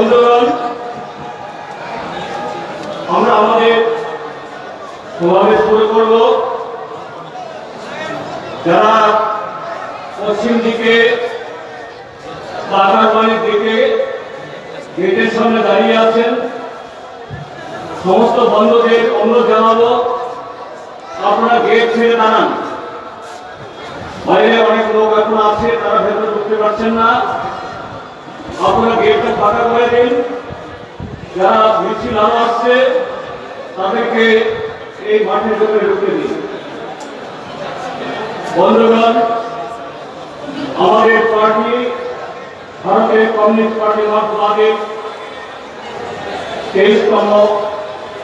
বন্ধুগণ, আমরা আমাদের সমাবেশ শুরু করব। যারা পশ্চিম দিকে বাগানবাড়ির দিকে গেটের সামনে দাঁড়িয়ে আছেন, সমস্ত বন্ধুদের অনুরোধ জানাবো আপনারা গেট ছেড়ে দাঁড়ান। বাইরে অনেক লোক এখন আছে, তারা ভেতরে ঢুকতে পারছেন না। আপনারা গেটটা ফাঁকা করে দিন। যারা মিছিল আরো আসছে তাদেরকে এই মাঠের ভেতরে ঢুকে দিন। বন্ধুগণ, আমাদের পার্টি ভারতের কমিউনিস্ট পার্টি মার্ক্সবাদী 23তম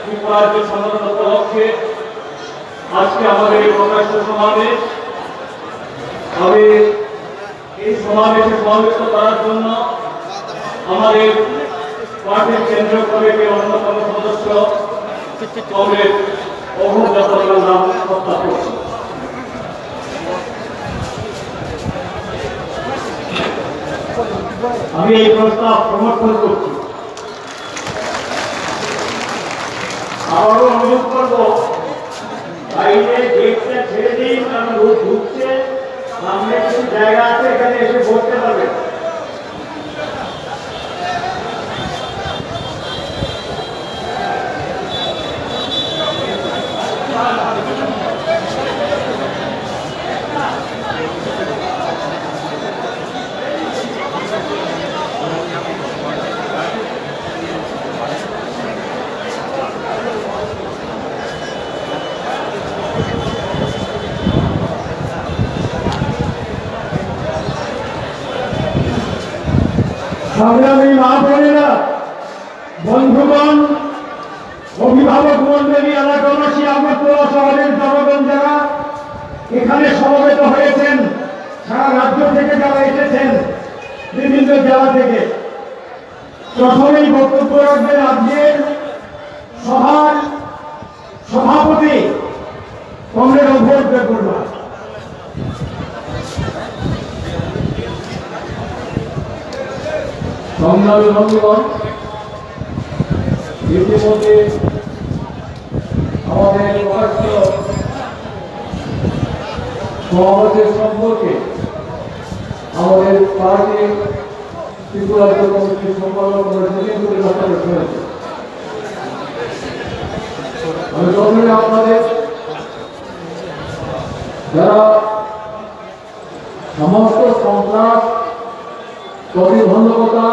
যুক্তরাজ্য সংগঠন উপলক্ষে আজকে আমাদের এই প্রকাশ্য সমাবেশ। আমি এই সমাবেশে সমাবেশ করার জন্য আমাদের পার্টির কেন্দ্রীয় কমিটির অন্যতম সদস্য কংগ্রেস অভিজ্ঞতার নাম প্রস্তাব করছি। আমি এই প্রস্তাব সমর্থন করছি। আবারও অনুরোধ করব, বাইরে গেটটা ছেড়ে দিন, কারণ লোক ঢুকছে। সামনে কিছু জায়গা আছে, এখানে এসে বসতে পারবে। সংগ্রামী মা বোনেরা, বন্ধুগণ, অভিভাবক মন্ডলী, এলাকাবাসী, আগরতলা শহরের জনগণ যারা এখানে সমবেত হয়েছেন, সারা রাজ্য থেকে যারা এসেছেন, বিভিন্ন জেলা থেকে, প্রথমেই বক্তব্য রাখবেন আজকের সভার সভাপতি কমরেড অভয় দেববর্মা। সংগ্রামী বন্ধুগণ, ইতিমধ্যে আমাদের প্রকাশ্য সমাবেশের সম্পর্কে আমাদের পার্টি ত্রিপুরাজ্য কমিটির সম্পাদক শুনেছে। আমি প্রথমে আপনাদের যারা সমস্ত সন্ত্রাস, প্রতিবন্ধকতা,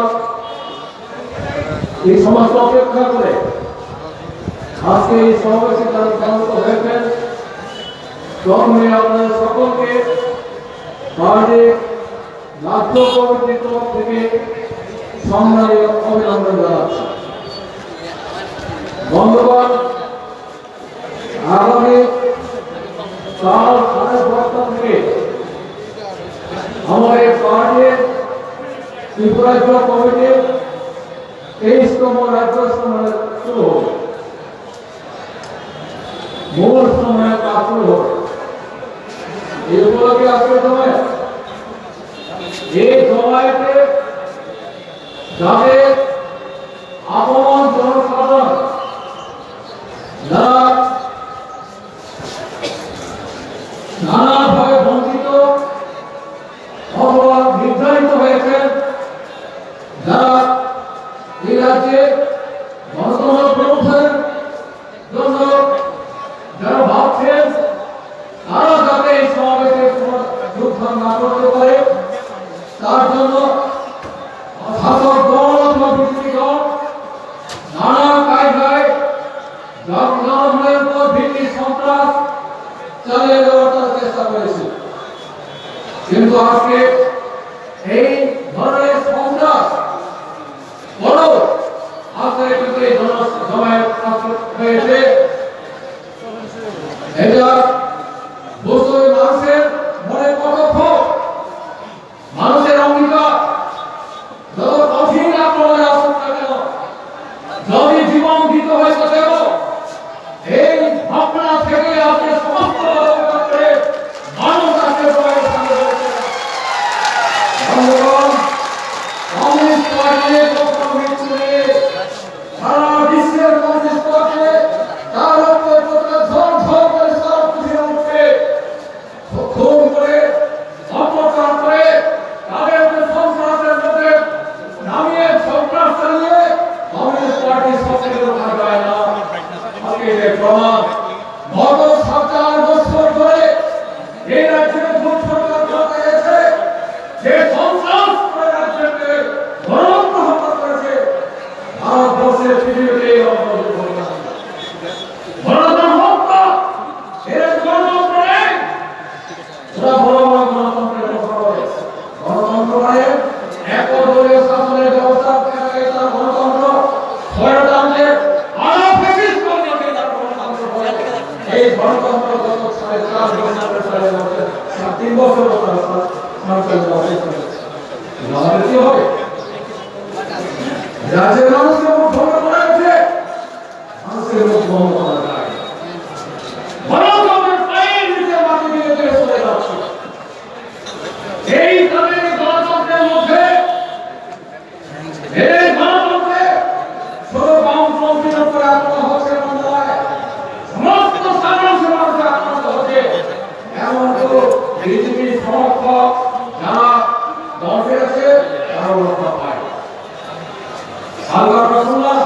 এই সমস্ত অপেক্ষা করে আজকে এই সমাবেশে তারা সমস্ত হয়েছেন, প্রথমে আপনাদের সকলকে পার্টির রাজ্য কমিটির তরফ থেকে সংগ্রামী অভিনন্দন জানাচ্ছি। বন্ধুগণ, আগামী কাল 10:30 থেকে আমাদের পার্টির ত্রিপুরাজ্য কমিটির 23তম রাজ্য সম্মেলন শুরু হবে। মূল সময় কাজ শুরু হবে। এই উপলক্ষে আজকের সময় এই সময়তে যাদের আপন জনসাধারণ যারা নানাভাবে বঞ্চিত অথবা নির্ধারিত হয়েছেন, যারা এই রাজ্যে গণতন্ত্র প্রবর্তনের জন্য যারা ভাবছেন, তারা যাতে এই সমাবেশে যোগদান না করতে পারে, তার জন্য শাসক দল অথবা বিরোধী দল নানা কায়দায় জনগণের উপর ভিত্তি সন্ত্রাস চালিয়ে যাওয়ার চেষ্টা করেছে। কিন্তু আজকে এই ধরনের সন্ত্রাস বড় আজকে কিন্তু এই জনজমায়েত হয়েছে। এটা বুঝতে মানুষের মনে কত ক্ষোভ, মানুষের অঙ্গীকার, যত কঠিন আক্রমণে আসুক না কেন, যদি জীবন দিতে হয় তো দেব, এই ভাবনা থেকে আজকে সমস্ত মানুষ আজকে কমিউনিস্ট পার্টির পার্টি সবথেকে রক্ষা পায় না। আজকে যে প্রমাণ গত ৭ বছর ধরে এই রাজ্যে ভোট সরকার ক্ষমতায় এসে যে সন্ত্রাস করে রাজ্যকে গণতন্ত্র হত্যা করেছে, ভারতবর্ষের পৃথিবীতে গণতন্ত্র হত্যা, এর গণতন্ত্র নেই। ওরা বড় বড় গণতন্ত্রের কথা বলে, গণতন্ত্র মানে একদলীয় শাসনের ব্যবস্থা, তার গণতন্ত্র, স্বৈরতন্ত্রের আরো বেশি স্তরে তার গণতন্ত্র বলে। এই গণতন্ত্র গত ৩ বছর আমাদের কি হবে? রাজ্যের মানুষকে মুখ ভঙ্গ করা হয়েছে, মানুষের মুখ ভঙ্গ করা যায়। গণতন্ত্রের পায়ের নিচে মাটি দিয়ে দিয়ে চলে যাচ্ছে। এই তাদের গণতন্ত্রের মধ্যে এই গণতন্ত্রে শুধু বামপন্থীর উপরে আক্রমণ হচ্ছে এমন নয়, সমস্ত সাধারণ মানুষের আক্রান্ত হচ্ছে। এমন তো বিজেপির সমর্থক যারা দলে আছে তারাও রক্ষা পায়। সালগার রসুল্লাহ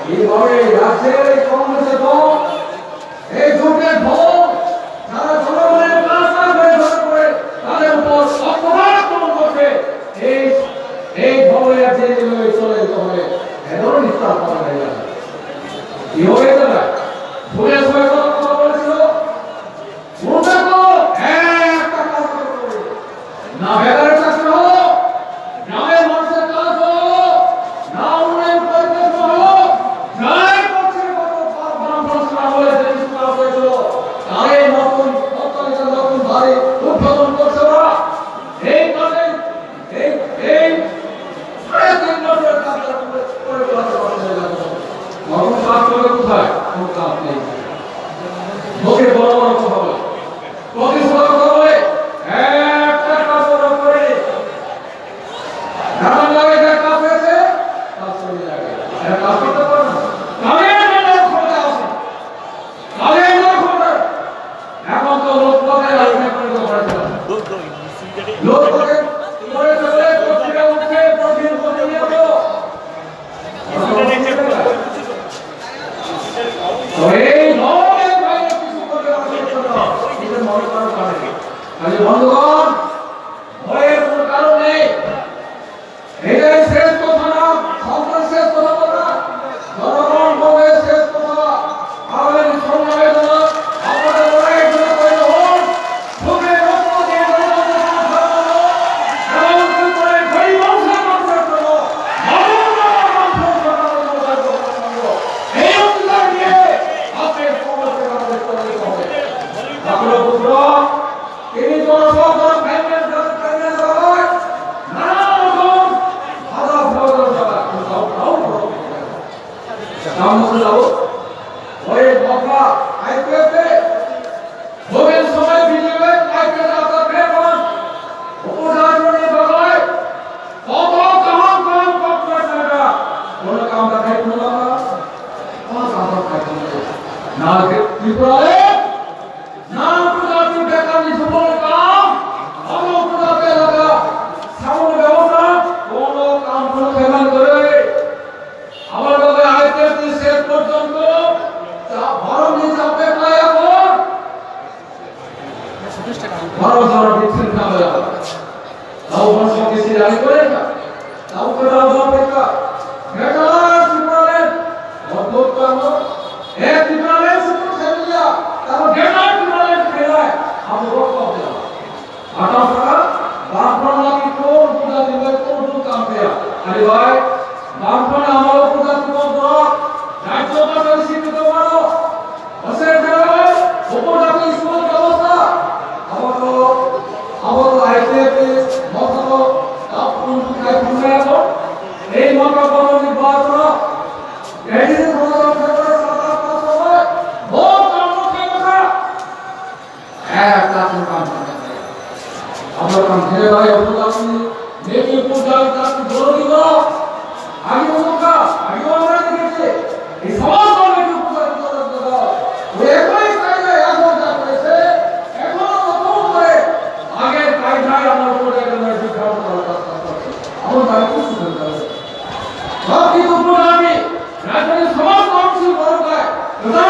এইভাবে রাজ্যের কংগ্রেসের দল, এই জোটের দল, যারা জনগণের কাজটা করে তাদের উপর অপরাধ করছে, এই দলের যে চলে যেতে হবে, এদেরও নিস্তার করা হয়ে যাবে। কি হবে তারা ভুলে সবাই কথা বলেছিল, একটা কাজ করবে না, বেকারের চাকরি হলো, গ্রামের মানুষের কাজ হলো না, উন্নয়ন পরিকল্পনা হলো, যাই করছে হয়েছিল তাই নতুন নতুন বাড়ি উদ্বোধন করছে ওরা। এই কাজে এই ৩.৫ বছরের কাজ করে নতুন কাজ করে কোথায়? কোনো কাজ নেই। লোকে বড় বড় কথা বলে, প্রতিশ্রুতি কথা বলে, একটা কাজ ওরা করে এমন লাগে যে কাজ হয়েছে, কাজ চলে যাবে, কাজ করতে পারে না। এখন তো লোককে রাজনীতি করে লোককে করে চলে পত্রিকা উঠছে, প্রতিনিয়ত এই নয় বাইরে কিছু করতে নিজের মনে করার কারণে খালি বন্ধুগণ, ভয়ের কোনো কারণ নেই। এটাই শেষ কথা না, সন্ত্রাস শেষ কথা বলা, জনগণ বলে শেষ কথা। আমাদের সংগ্রামে না আমাদের লড়াই করে তৈরি হন, সুখে রক্ত দিয়ে এমন করে গরিব মানুষের জন্য এই অধিকার নিয়ে আপনার সমাজের আমাদের তৈরি হবে। আপনার পুত্র তিনি জনসভা ফাইন্যান্স হয়, নানা রকম ভাড়া ভাড়া যাবো ওই মফা আইপিএফে ভোগের সময় বিজেপি আইপিএফ আপনার ফেরবান উপরাজনী বাগায় কত কাম করতে টাকা কোন কাম দেখাই কোন না ত্রিপুরায় না প্রজাতি বেকারি সফল কাম অন্য প্রজাতি এলাকা সামনে ব্যবস্থা কোন কাম কোন ফেমান করে আমার বাবা আইপিএফ শেষ পর্যন্ত ভারত নিজ অপেক্ষায় এখন ভারত ধরা বিচ্ছিন্ন না হয়ে যাবে, তাও মানুষকে সিরানি করে না, তাও করে অপেক্ষা বেকার ত্রিপুরালেন অদ্ভুত কর্ম এক ত্রিপুরালেন শুধু খেলিয়া তারপর বেকার ত্রিপুরালেন খেলায় আমি রক্ত দিলাম 28 টাকা বাপন লাগি কোন পূজা দিবে কোন কাম দেয়া আরে ভাই বাকি উপজাতি রাজধানীর সমস্ত অংশের বড়কায় প্রধান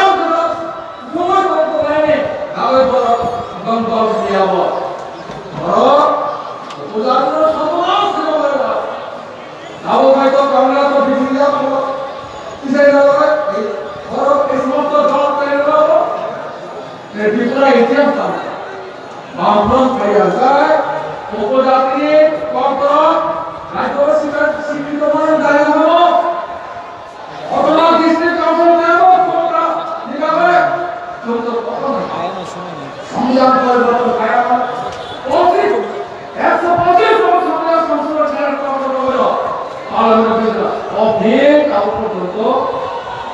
উপমা করতে পারেনি কাগজ বড় গন্তল দিয়ে যাব বড় উপজাতির সর্বনাশ ছিল বলে না যাবো হয়তো বাংলা তো বিভিন্ন কিসে গেল বড় এই সমস্ত দল করে গেল এর ভিতরে ইতিহাস আছে বামফ্রন্ট খাইয়া যায় উপজাতির কর্তন রাজ্য স্বীকৃত মানে দাঁড়িয়ে হলো অথবা ডিস্ট্রিক্ট কাউন্সিল দেব তোমরা নিগাবে তুমি তো কথা না সংবিধান পরিবর্তন করা অধিক 125 জন সংবিধান সংশোধন করার কথা বলো পার্লামেন্ট অনেক আউট পর্যন্ত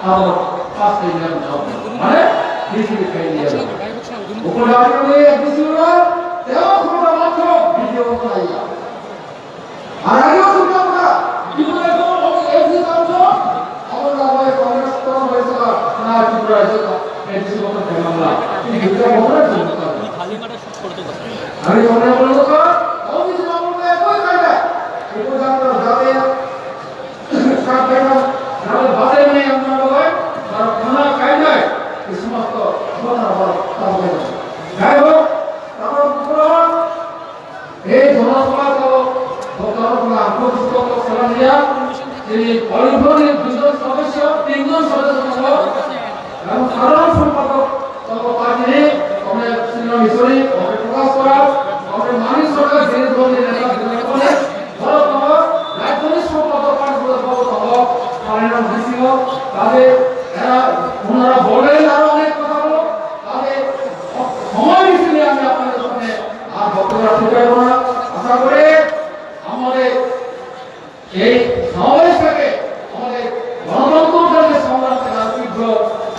আমার পাঁচ দিনের জব মানে ডিস্ট্রিক্ট খাই নিয়ে উপজাতির এপিসিরা দেও ক্ষমতা মাত্র ভিডিও বানাইয়া আর আগেও শুনলাম আমরা জীবনে তো এসি কাউন্সিল আমরা ভাই কংগ্রেস তো হয়েছে না ত্রিপুরা হয়েছে এসি মতো মামলা এই দুটো মামলা চলতে থাকে খালি মাঠে শুট করতে থাকে আমি মনে বলবো তো অফিস মামলা একই কায়দা উপজাতির যাবে কাটবে না যাবে বাদে নেই আমরা বলে আর খানা কায়দায় এই সমস্ত ঘটনা বড় কাজ হবে যাই হোক তারপর এই জনসভা তো ভক্তরা আন্তর্জাতিক সেবানিয়া তিনি পরিবহনের দুজন সদস্য তিনজন সদস্য এবং সাধারণ সম্পাদক পার্টি কংগ্রেস সিনিয়র মিশরি কংগ্রেস প্রকাশ করা কংগ্রেস মানিক সরকার বিরোধী নেতা বিধায়কনে বড়তম রাজনৈতিক সম্পাদক বড়তম পারেন সিংহ তাদের এরা ওনারা বলেন আরো অনেক কথা বলো তাদের সময় মিশিয়ে আমি আপনাদের সামনে আর বক্তব্য রাখতে পারবো না আশা করে আমাদের এই সমাবেশ থেকে আমাদের গণতন্ত্রের যে সংগ্রাম তীব্র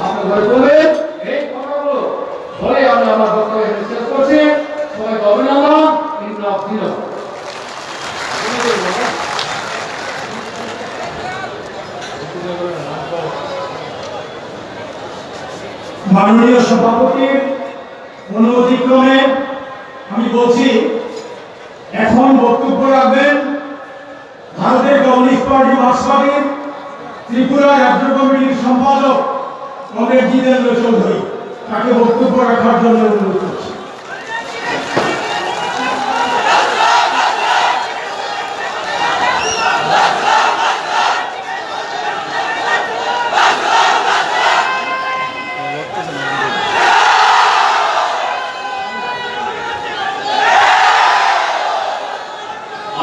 আপনি গড়ে তুলবেন এই কথাগুলো বলে আমি আমার বক্তব্য শেষ করছি সবাইকে অভিনন্দন ইনকলাব দিন মাননীয় সভাপতির অনুমতিক্রমে আমি বলছি এখন বক্তব্য রাখবেন ভারতের কমিউনিস্ট পার্টি মার্ক্সবাদী ত্রিপুরা রাজ্য কমিটির সম্পাদক কমরেড জিতেন্দ্র চৌধুরী তাকে বক্তব্য রাখার জন্য অনুরোধ করছি।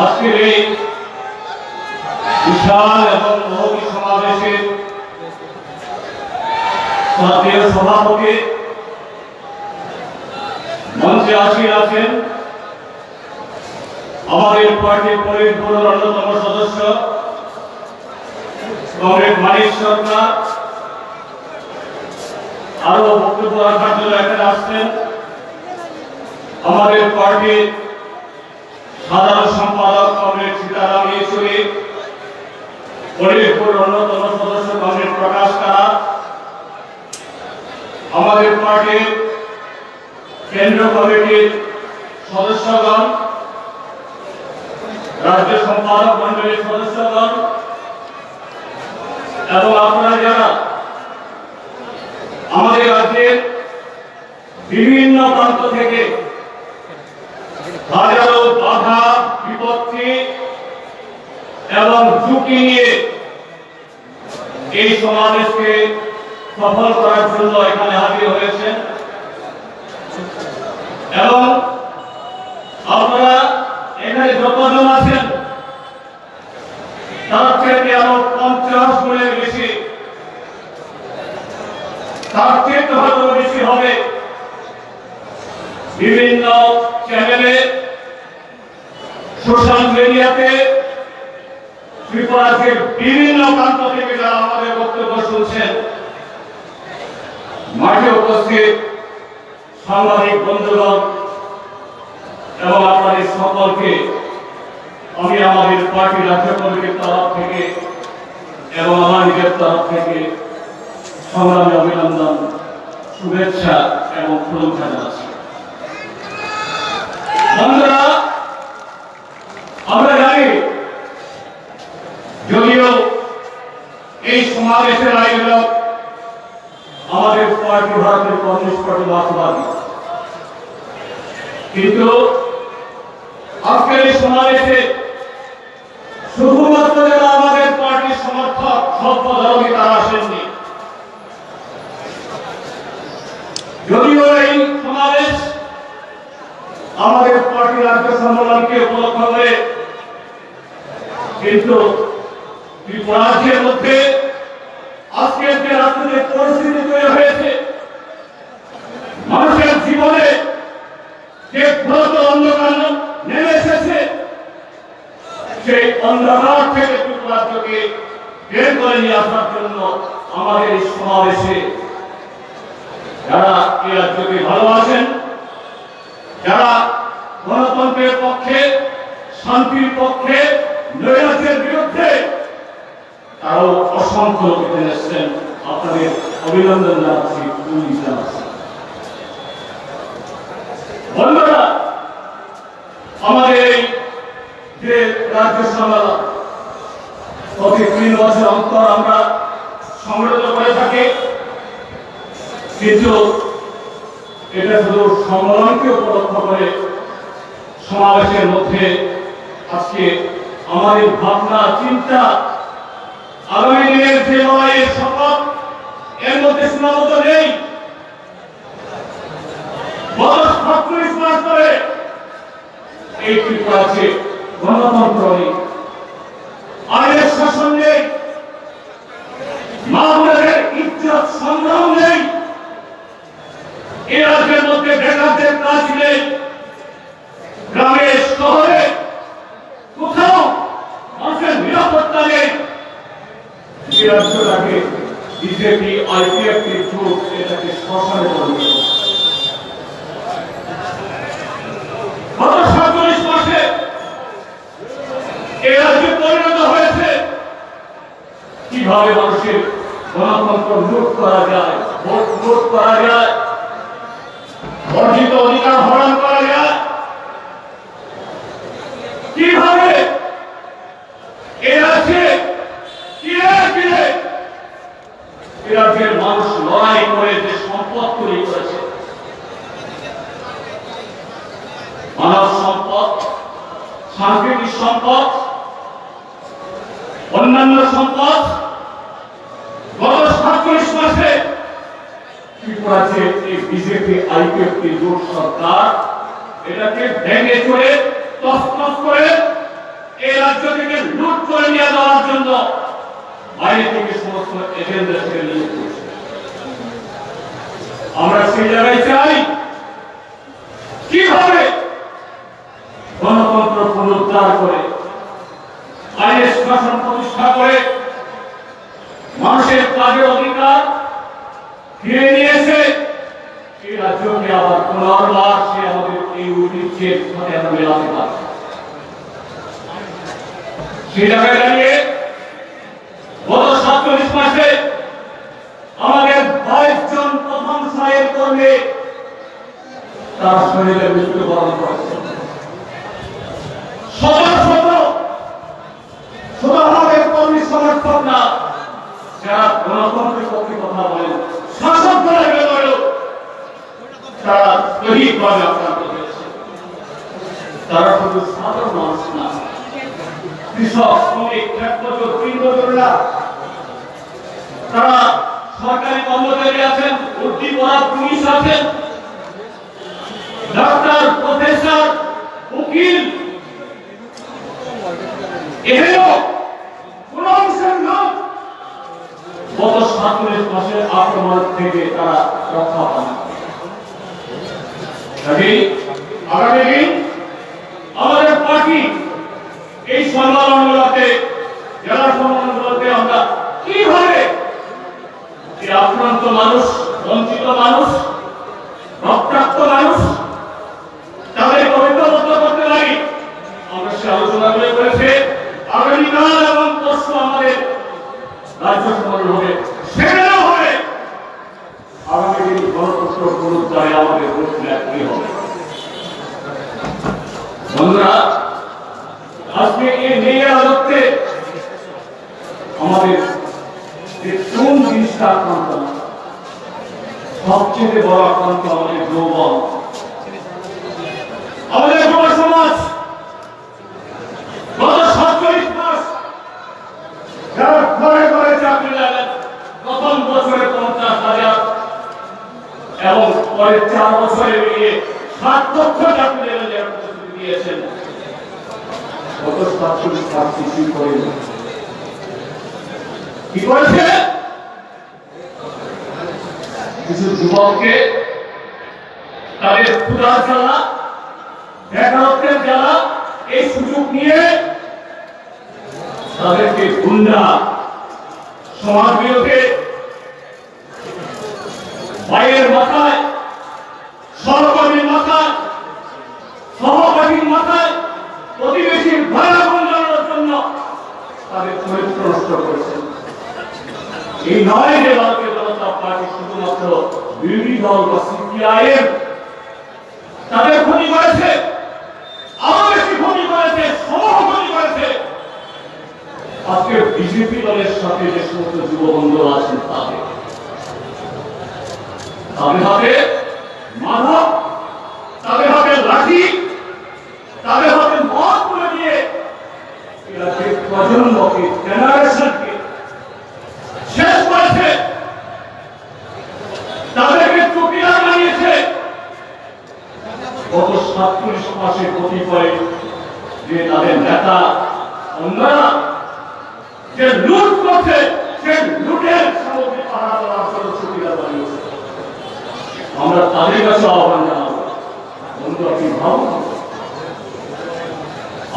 আজকের এই বিশাল এবং মহতি সমাবেশের জাতীয় সভাপতি মঞ্চে আসীন আছেন আমাদের পার্টির পলিট ব্যুরোর অন্যতম সদস্য কংগ্রেস মানিক সরকার আরো বক্তব্য রাখার জন্য এখানে আসছেন আমাদের পার্টির সাধারণ সম্পাদক কংগ্রেস সীতারাম ইয়েচুরি ফরিদপুর অন্যতম সদস্য কংগ্রেস প্রকাশ কারা আমাদের পার্টির কেন্দ্রীয় কমিটির সদস্যগণ রাজ্য সম্পাদক মন্ডলীর সদস্যগণ এবং আপনারা যারা আমাদের রাজ্যের বিভিন্ন প্রান্ত থেকে হাজারো বাধা বিপত্তি এবং ঝুঁকি নিয়ে এই সমাবেশকে সফল করার জন্য এখানে হাজির হয়েছেন এবং আপনারা এখানে যতজন আছেন তার থেকে আরো 50 গুণের বেশি তার থেকে হয়তো বেশি হবে বিভিন্ন চ্যানেলে সোশ্যাল মিডিয়াতে ত্রিপুরার বিভিন্ন প্রান্ত থেকে যারা আমাদের বক্তব্য শুনছেন মাঠে উপস্থিত সাংবাদিক বন্ধুগণ এবং আপনাদের সকলকে আমি আমাদের পার্টি রাজ্য কমিটির তরফ থেকে এবং আমার নিজের তরফ থেকে সংগ্রামী অভিনন্দন শুভেচ্ছা এবং প্রণাম জানাচ্ছি। বন্ধুরা আমরা জানি যদিও এই সমাবেশের আয়োজক আমাদের পার্টি ভারতের কমিউনিস্ট পার্টি মার্ক্সবাদী, কিন্তু আজকের এই সমাবেশে শুধুমাত্র যারা আমাদের পার্টির সমর্থক স্বল্প ধর্মী তারা আসেননি। যদিও এই সমাবেশ আমাদের পার্টি রাজ্য সম্মেলনকে উপলক্ষ করে, কিন্তু ত্রিপুরাজ্যের মধ্যে আজকের যে রাজনৈতিক পরিস্থিতি তৈরি হয়েছে, মানুষের জীবনে যে ঘোর অন্ধকার নেমে এসেছে, সেই অন্ধকার থেকে ত্রিপুরাজ্যকে বের করে নিয়ে আসার জন্য আমাদের এই সমাবেশে যারা এই রাজ্যকে ভালোবাসেন, যারা গণতন্ত্রের পক্ষে, শান্তির পক্ষে, নৈরাজ্যের বিরুদ্ধে, তারাও অসংখ্য লোক এখানে এসেছেন। আপনাদের অভিনন্দন জানাচ্ছি, পুলিশ জানাচ্ছি। বন্ধুরা, আমাদের এই যে রাজ্য সম্মেলন প্রতি 3 বছর অন্তর আমরা সংগঠিত করে থাকি, কিন্তু এটা শুধু সম্মেলনকে উপলক্ষ করে সমাবেশের মধ্যে আজকে আমাদের ভাবনা চিন্তা, আগামী দিনের যে লড়াইয়ের শপথ, এর মধ্যে সীমাবদ্ধ নেই। গত 37 মাস ধরে এই ত্রিপুরাতে গণতন্ত্র নেই, আইনের শাসন নেই, মা-বোনেদের ইজ্জত সংগ্রাম নেই, এই রাজ্যের মধ্যে বেকারদের কাজ নেই, গ্রামে শহরে কোথাও মানুষের নিরাপত্তা নেই। এই রাজ্যটাকে বিজেপি আইপিএফটি জোট এটাকে শ্মশানে পরিণত করেছে। গত 47 মাসে এই রাজ্যে পরিণত হয়েছে কিভাবে মানুষের গণতন্ত্র লুট করা যায়, ভোট লুট করা যায়, অর্জিত অধিকার হরণ করা যায়, কিভাবে এ রাজ্যে এ রাজ্যের মানুষ লড়াই করে যে সম্পদ তৈরি করেছে, মানব সম্পদ, সাংস্কৃতিক সম্পদ, অন্যান্য সম্পদ, গত 47 মাসে ত্রিপুরাতে এই বিজেপি আইপিএফটি জোট সরকার এটাকে ভেঙে চড়ে তছনছ করে এই রাজ্য থেকে লুট করে নিয়ে যাওয়ার জন্য বাইরে থেকে সমস্ত এজেন্ডা থেকে নিয়ে করছে। আমরা সেই জায়গায় চাই কিভাবে গণতন্ত্র পুনরুদ্ধার করে, আইনের শাসন প্রতিষ্ঠা করে, মানুষের কাজের অধিকার ফিরে নিয়েছে, এই রাজ্যকে আবার পুনর্বার সে আমাদের এই ঐতিহ্যের সাথে আমরা মেলাতে পারি। সেই জায়গায় দাঁড়িয়ে গত 47 মাসে আমাদের 22 জন প্রথম সাহেব কর্মী তার শরীরে মৃত্যুবরণ করেছে। শুধু আমাদের কর্মী সমর্থক না, যারা গণতন্ত্রের পক্ষে কথা বলেন, শাসক দলের ব্যাপারেও তারা শহীদভাবে আক্রান্ত হয়েছে। তারা শুধু সাধারণ মানুষ না, কৃষক, শ্রমিক, 1 বছর 3 বছর না, তারা সরকারি কর্মচারী আছেন, উর্দি পড়া পুলিশ আছেন, ডাক্তার, প্রফেসর, উকিল, এও কোন অংশের লোক গত 47 মাসের আক্রমণ থেকে তারা রক্ষা পান। আগামী দিন আমাদের পার্টি এই সম্মেলনগুলোতে, জেলা সম্মেলনগুলোতে আমরা কিভাবে এই আক্রান্ত মানুষ, বঞ্চিত মানুষ, রক্তাক্ত মানুষ তাদের ঐক্যবদ্ধ করতে পারি, আমরা সে আলোচনা করেছে। আগামীকাল এবং পরশু আমাদের রাজ্য সম্মেলন হবে, সেখানেও হবে আগামী দিন গণতন্ত্র পুনরুদ্ধারে আমাদের রোডম্যাপ কি হবে। বন্ধুরা, আজকে এই মেয়ে আলোকে আমাদের যে কোন জিনিসটা আক্রান্ত না, সবচেয়ে বড় আক্রান্ত আমাদের যৌবন, আমাদের যুব সমাজ। গত 47 মাস যারা ঘরে ঘরে চাকরি লাগেন, প্রথম বছরে 50,000 এবং পরের 4 বছরে মিলিয়ে 7 লক্ষ চাকরি লেভেলের প্রস্তুতি দিয়েছেন। গত 47 মাস কিছুই করেন। কি করেছে? কিছু যুবককে তাদের ক্ষুধার জ্বালা, বেকারত্বের জ্বালা, এই সুযোগ নিয়ে তাদেরকে গুন্ডা, সমাজ বিরোধী, ভাইয়ের মাথায়, সহকর্মীর মাথায়, সহপাঠীর মাথায়, প্রতিবেশীর ভাড়া গুঞ্জনের জন্য তাদের চরিত্র নষ্ট করেছেন। এই নয় যে ভারতীয় জনতা পার্টি শুধুমাত্র বিরোধী দল বা সিপিআইএম তাদের ক্ষতি করেছে, আরো বেশি ক্ষতি করেছে, সমূহ ক্ষতি করেছে আজকে বিজেপি দলের সাথে যে সমস্ত যুব বন্ধু আছেন তাদের হাতে মাধব, তাদের হাতে লাঠি, তাদের হাতে মদ করে দিয়ে প্রজন্মকে, জেনারেশনকে শেষ করেছে, তাদেরকে চুকিদার বানিয়েছে। গত 47 মাসে কতিপয় যে তাদের নেতা অন্যরা যে লুট করছে, সে লুটের সামগ্রী পাহারা দেওয়ার জন্য চুকিদার বানিয়েছে। আমরা তাদের কাছে আহ্বান জানাবো, বন্ধু আপনি ভাবুন,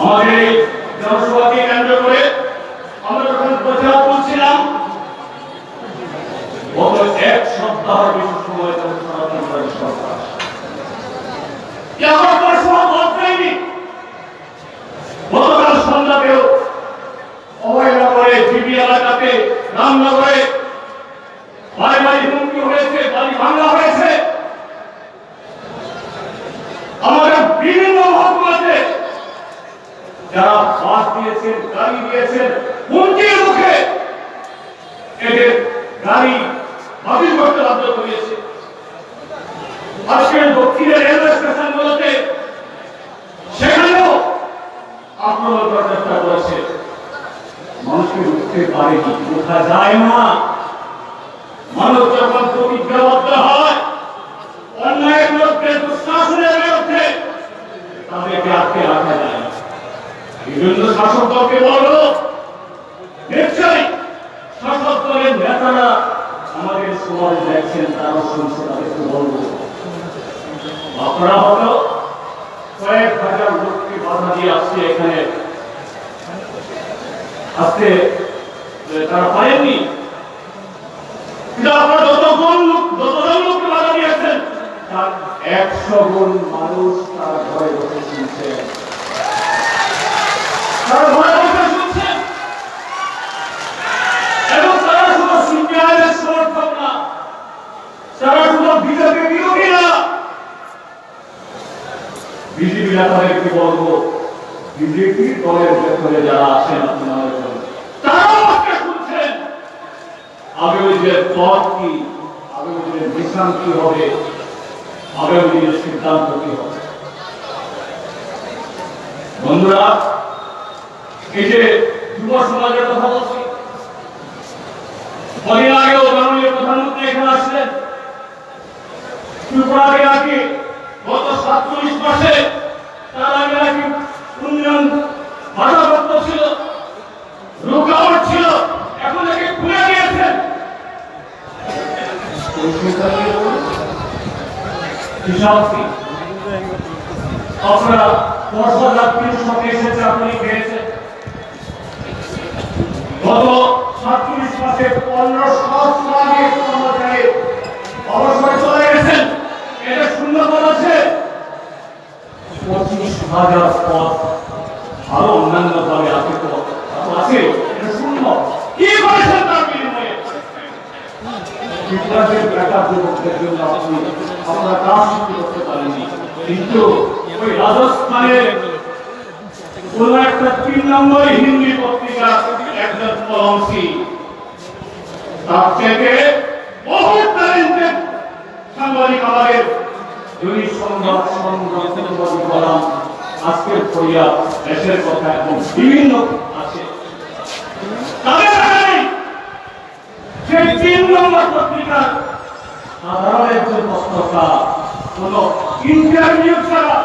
আমাদের এই জনসভাকে কেন্দ্র করে আমরা যখন প্রচার করছিলাম, গত 1 সপ্তাহ বেশি সময় ধরে সনাতন সরকার আমার পড়াশোনা বন্ধ হয়নি। গতকাল সন্ধ্যাতেও অভয়নগরে, জিবি এলাকাতে, রামনগরে বাড়ি বাড়ি হুমকি হয়েছে, বাড়ি ভাঙা হয়েছে। আমাদের বিভিন্ন মহকুমাতে যারা বাস দিয়েছেন, গাড়ি দিয়েছেন, হুমকির মুখে এদের গাড়ি বাতিল করতে বাধ্য করিয়েছে। আজকের দক্ষিণের রেলওয়ে স্টেশনগুলোতে সেখানেও আক্রমণ করার চেষ্টা করেছে। মানুষকে উঠতে পারেনি, উঠা যায় না। মানুষ যখন প্রতিজ্ঞাবদ্ধ হয় অন্যায়ের বিরুদ্ধে, দুঃশাসনের বিরুদ্ধে, তাদেরকে আটকে রাখা যায় না। বিভিন্ন শাসক দলকে বলবো, নিশ্চয়ই শাসক দলের নেতারা আমাদের সমাজে দেখছেন, তারা শুনছে, তাদেরকে বলবো আপনারা হয়তো কয়েক হাজার লোককে বাধা দিয়ে আসছে, এখানে আসতে তারা পারেননি। কিন্তু আপনারা যতজন লোককে বাধা দিয়েছেন, তার 100 গুণ মানুষ তার ঘরে বসে শুনছে, তারা ঘরে বসে শুনছেন। এবং তারা শুধু সিপিআইএমের সমর্থক না, তারা শুধু বিজেপি বিরোধী না। বিজেপি নেতাদেরকে বলবো, বিজেপি দলের ভেতরে যারা আছেন আপনারা তারাও আজকে শুনছেন আগামী দিনের পথ কি, আগামী দিনের মিশন কি হবে, আগামী দিনের সিদ্ধান্ত কি হবে। বন্ধুরা, এই যে যুব সমাজের কথা বলছি, কদিন আগেও মাননীয় প্রধানমন্ত্রী এখানে আসলেন। ত্রিপুরাকে নাকি গত 47 মাসে তার আগে নাকি উন্নয়ন বাধাপ্রাপ্ত ছিল, রুকাওয়াট ছিল, এখন নাকি খুলে দিয়েছেন। আপনারা 10,000 এসেছে, আপনি পেয়েছেন। গত 47 মাসে 15,000 কর্মচারী অবসরে চলে গেছেন। এটা শূন্য পদ আছে 25,000 পদ, আরো অন্যান্য ভাবে আছে, তো আছে, এটা শূন্য। কি করেছেন তার বিনিময়ে? যুবকদের জন্য আপনারা কাজ শুরু করতে পারেননি। কিন্তু ওই রাজস্থানের কোন একটা 3 নম্বর হিন্দি পত্রিকা একজন কলমসি, তার থেকে বহু ট্যালেন্টেড সাংবাদিক আমাদের যদি সংবাদ সংবাদ বলাম আজকের ফরিয়া দেশের কথা এবং বিভিন্ন আছে তাদের সেই 3 নম্বর পত্রিকা সাধারণ একজন পত্রিকা কোন ইন্টারভিউ ছাড়া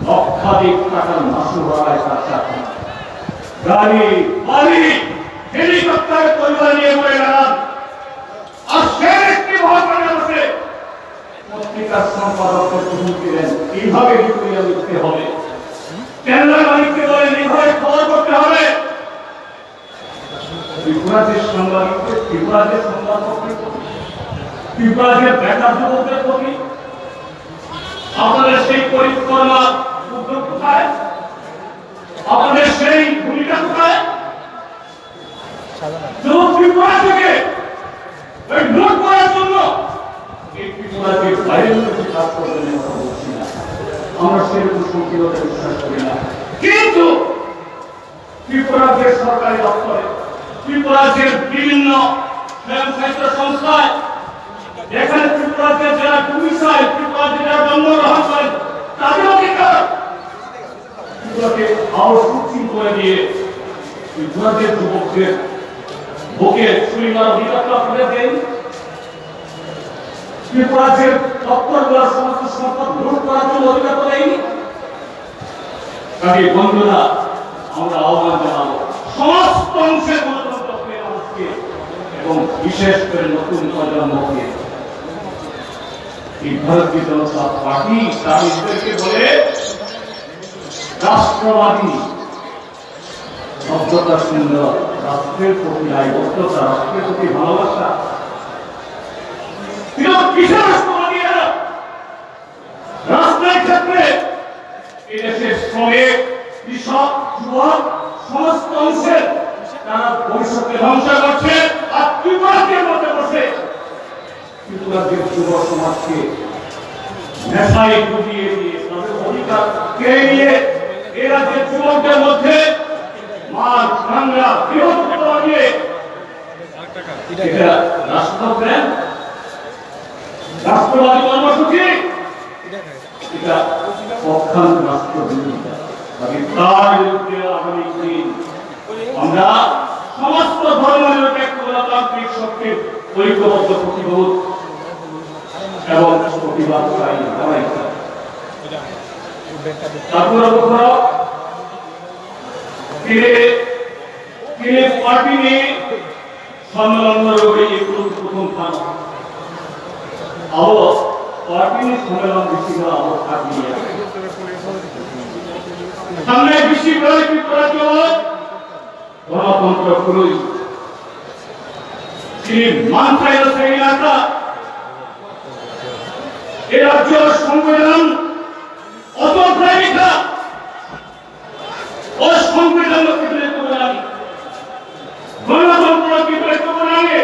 লক্ষাধিক টাকার মাসুল হয় তার সাথে গাড়ি বাড়ি হেলিকপ্টার পরিবার নিয়ে ঘুরে বেড়ান আর সে একটি ভবনে বসে পত্রিকার সম্পাদককে সুযোগ দিলেন এইভাবে বিক্রিয়া লিখতে হবে চ্যানেলের মালিককে বলেন এইভাবে খবর করতে হবে ত্রিপুরাজের সাংবাদিকদের ত্রিপুরাজের সংবাদপত্রের প্রতি ত্রিপুরাজের বেকার যুবকদের প্রতি আপনাদের সেই পরিকল্পনা উদ্যোগ কোথায় আপনাদের সেই ভূমিকা কোথায় ত্রিপুরা থেকে ওই নোট করার জন্য এই ত্রিপুরাকে বাইরের মধ্যে কাজ করবেন কথা বলছি না আমরা সেরকম সংকীর্ণতা বিশ্বাস করি না কিন্তু ত্রিপুরাকে সরকারি দপ্তরে ত্রিপুরাকে বিভিন্ন স্বয়ংসহায়িত সংস্থায় এখানে ত্রিপুরাকে যারা ডুমিসাইল ত্রিপুরাকে যারা জন্মগ্রহণ করেন তাদের অধিকার ত্রিপুরাকে আরো সুচিন করে দিয়ে ত্রিপুরাকে যুবকদের বুকে ছুরি মারা অধিকারটা আপনাদের দেন ত্রিপুরাকে দপ্তরগুলোর সমস্ত সম্পদ লুট করার জন্য অধিকার তো দেয়নি কাজে বন্ধুরা আমরা আহ্বান জানাবো সমস্ত অংশের গণতন্ত্রকে মানুষকে এবং বিশেষ করে নতুন প্রজন্মকে এই ভারতীয় জনতা পার্টি তাদেরকে বলে রাষ্ট্রবাদী শব্দটা সুন্দর রাষ্ট্রের প্রতি দায়বদ্ধতা রাষ্ট্রের প্রতি ভালোবাসা কিসের রাষ্ট্রবাদী রাষ্ট্রের ক্ষেত্রে এদেশের শ্রমিক কৃষক যুবক সমস্ত অংশের তারা ভবিষ্যৎকে ধ্বংস করছে আর ত্রিপুরাকে মধ্যে বসে ত্রিপুরাকে যুব সমাজকে নেশায় ডুবিয়ে দিয়ে তাদের অধিকার কেড়ে নিয়ে এ রাজ্যের যুবকদের মধ্যে মার ভাঙ্গা বৃহত্তর বানিয়ে এটা রাষ্ট্রপ্রেম রাষ্ট্রবাদী কর্মসূচি এটা পক্ষান্ত রাষ্ট্র বিরোধিতা তার বিরুদ্ধে আগামী দিন আমরা সমস্ত ধর্মনিরপেক্ষ গণতান্ত্রিক শক্তির ঐক্যবদ্ধ প্রতিরোধ এবং প্রতিবাদ চাই লড়াই চাই তারপরে পার্টি নিয়ে সম্মেলন প্রথম স্থান আরো পার্টি নিয়ে সম্মেলন বেশি করে আরো থাকবে সামনে বেশি করে কি করা চলো গণতন্ত্র পুরোই তিনি মানসাই সেই এলাকা এ রাজ্য সংবিধান অতন্ত্রায় লেখা ও সংবিধান কি করে করানি গণতন্ত্র কি করে করানি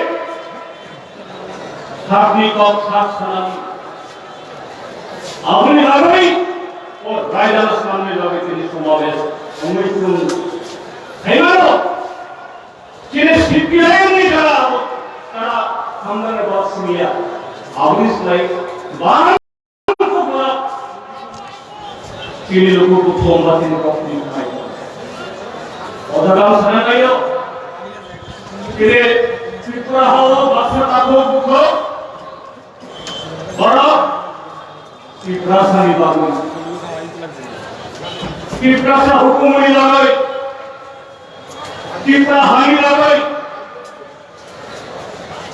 আপনি কত সাত সালামি আপনি আগে ও রায়দার সামনে যাবে তিনি সমাবেশ অনুষ্ঠান হেমালো যিনি সিপিআইএম নি যারা তারা সামনে বাস নিয়ে আপনি স্লাই বান তিনি লোককে সোমবার দিন কখনি খাই অধাগাম সানা গাইও তিনি ত্রিপুরা হও বাসা তাবো বুক বড় ত্রিপুরা সানি বাবু ত্রিপুরা সা হুকুমই লাগাই ত্রিপুরা হানি লাগাই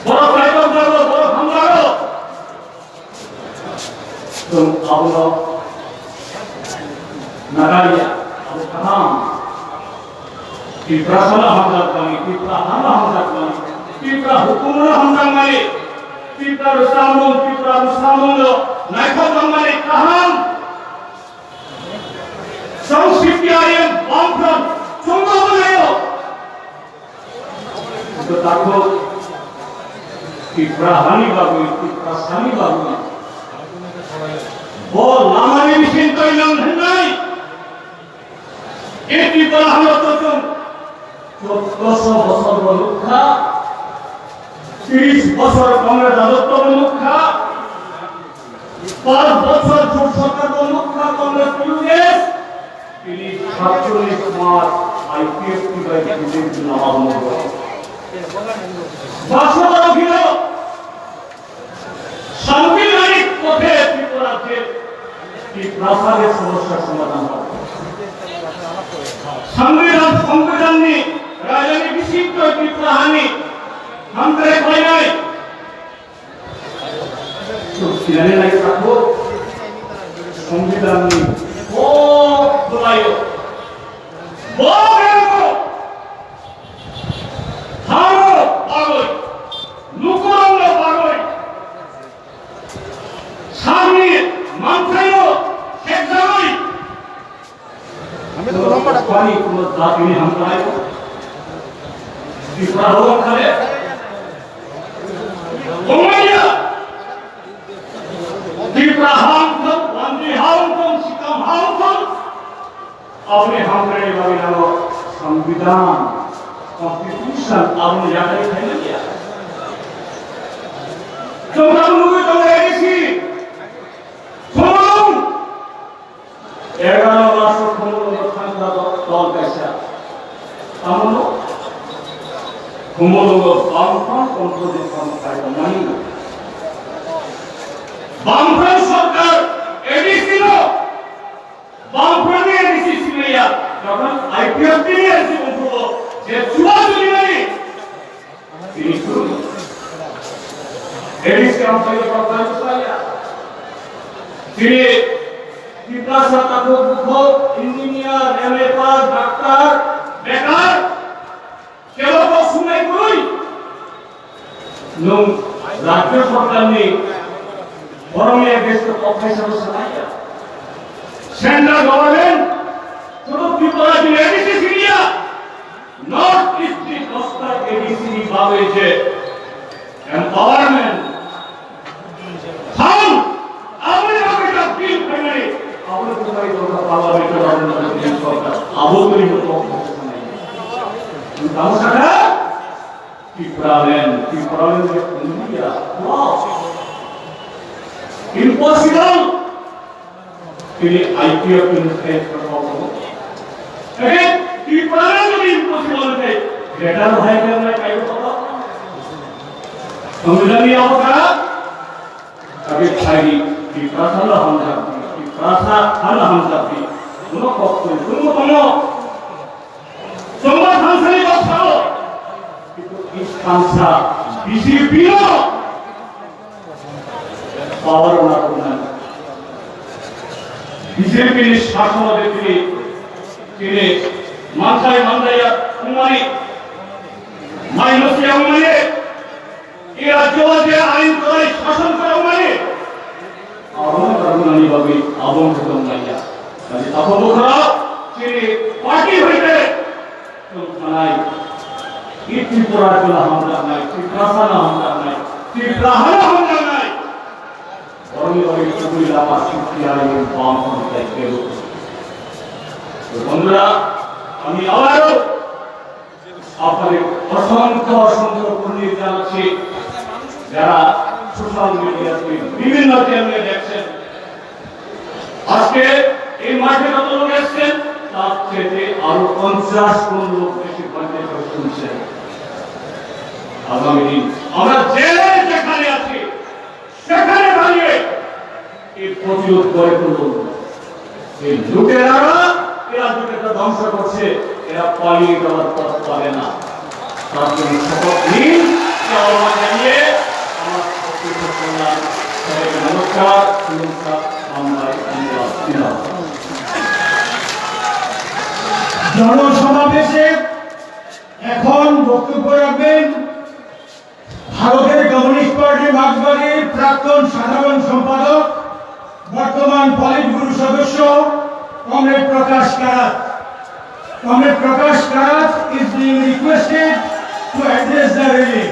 বড় কায়দা করো বড় হামলারো तुम आप लोग नगारिया अब कहाँ ত্রিপুরা সালা हमला करी ত্রিপুরা हमला करी ত্রিপুরা হুকুমরা हमला मारे ত্রিপুরা সামুন नाइखा जमाने कहाँ संसिपियारियम बांधन चंगा बनायो तो ताको ত্রিপুরা हानि बाबू ত্রিপুরা सानी बाबू वो लामानी मिशन तो इलाम नहीं ये ত্রিপুরা हलो तो तुम 1400 বছর রক্ষা, 30 বছর কংগ্রেস রাজত্ব রক্ষা, 5 বছর জোট সরকার রক্ষা কংগ্রেস ইউএস, তিনি 47 মাস আইপিএফটি বাই বিজেপি নামানো বাস্তবতা ছিল সাংবিধানিক পথে ত্রিপুরাকে ত্রিপুরার সমস্যার সমাধান হবে। সংবিধান নিয়ে রাজনীতি বিশিষ্ট ত্রিপুরাহানি हमसे कोई नहीं तो किराने लायक रखो संविधान में वो बुलायो वो बेरो हारो पागल नुकुरंग पागल सामने मानसायो शेखजाई हमें तो लंबा पानी को जाति में हम लायो तीसरा होगा खड़े Umayya Dipra Hamtam, Wandi Hamtam, Sikam Hamtam अपने हम करने वाले नालों संविधान कॉन्स्टिट्यूशन आपने याद रखा है क्या? तो हम लोग तो ऐसी कौन 11 वर्ष कौन खानदा तौल कैसा हम लोग कुमोलों बामफ्रंट कंट्रोल फायदा नहीं बामफ्रंट सरकार एडीसी लो बामफ्रंट एडीसी सिनेया कारण आईपीएफटी एडीसी कंट्रोल जे चुआ चुनी नहीं ini turun एडीसी काम करने का plan saya ini kita satu buku engineer MA pass dokter bekar केवल वो सुनाई कोई लोग राज्य सरकार ने और में गेस्ट प्रोफेसर सुनाया सेंट्रल गवर्नमेंट तो त्रिपुरा की एडीसी सिरिया नॉर्थ ईस्ट की कोस्टा एडीसी बावे जे एम्पावरमेंट हम अपने का फील करने अपने तुम्हारी तो पार्लियामेंट गवर्नमेंट सरकार अब तो नहीं तो tahu saja di peralen India wow impossible ini IPF ini terlalu di peralen itu impossible है data है क्या मैं कहीं पता संविधान ये होगा अभी खाली di perasaan lah हम जाती दोनों पक्ष दोनों semua bangsa ini tahu itu bangsa BCP power melakukan BCP ini শাসন তিনি mandaya umani manusia umani এই রাজ্য যে আইন করে শাসন করে umani আবরণ করুণানি ভাবে আবরণ করুণাইয়া কাজে তাপবখরা তিনি পার্টি হইতে बनाई इतनी पूरा चला हम करना है त्रिप्रासाना हम करना है त्रिप्राहना हम करना है और ये पूरी लामा सिद्धिया ये बाम होता है के लोग तो बंदरा हमें आवारो अपने असंख्य पुण्य जालछे जरा सोशल मीडिया पे विभिन्न চ্যানেলে দেখছেন আজকে এই মাঠে কত লোক এসেছেন তার চেয়ে আরো 50 কোন লোক বেশি কন্টেন্ট শুনছে আগামী দিন আমরা যেখানে আছি সেখানে দাঁড়িয়ে এই প্রতিরোধ করে তুলব এই লুটেরারা এরা লুটেটা ধ্বংস করছে এরা পালিয়ে যাওয়ার পথ পাবে না তার জন্য শপথ নিন আহ্বান জানিয়ে আমার বক্তব্য শুনলাম সবাইকে নমস্কার শুভেচ্ছা আমরা জনসমাবেশে এখন বক্তব্য রাখবেন ভারতের কমিউনিস্ট পার্টি মার্ক্সবাদীর প্রাক্তন সাধারণ সম্পাদক বর্তমান পলিট ব্যুরো সদস্য comrade Prakash Karat. Comrade Prakash Karat is being requested to address the rally.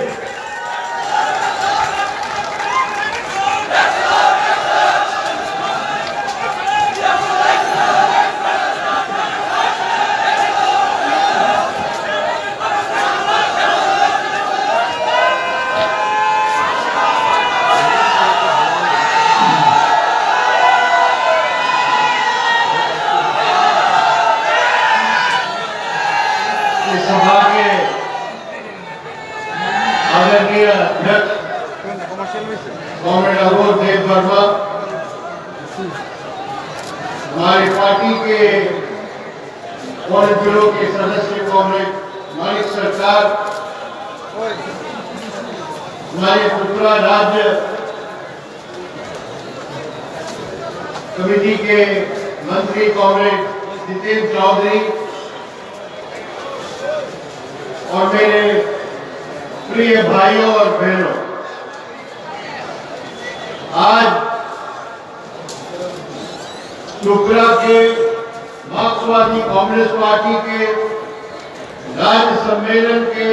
के आदरणीय अध्यक्ष कॉमरेड अरुण देव वर्मा, हमारी पार्टी के पॉलिट ब्यूरो के सदस्य कॉमरेड मानिक सरकार, हमारे त्रिपुरा राज्य कमेटी के मंत्री कॉमरेड जितेंद्र चौधरी और मेरे प्रिय भाइयों और बहनों, आज त्रिपुरा के मार्क्सवादी कम्युनिस्ट पार्टी के राज्य सम्मेलन के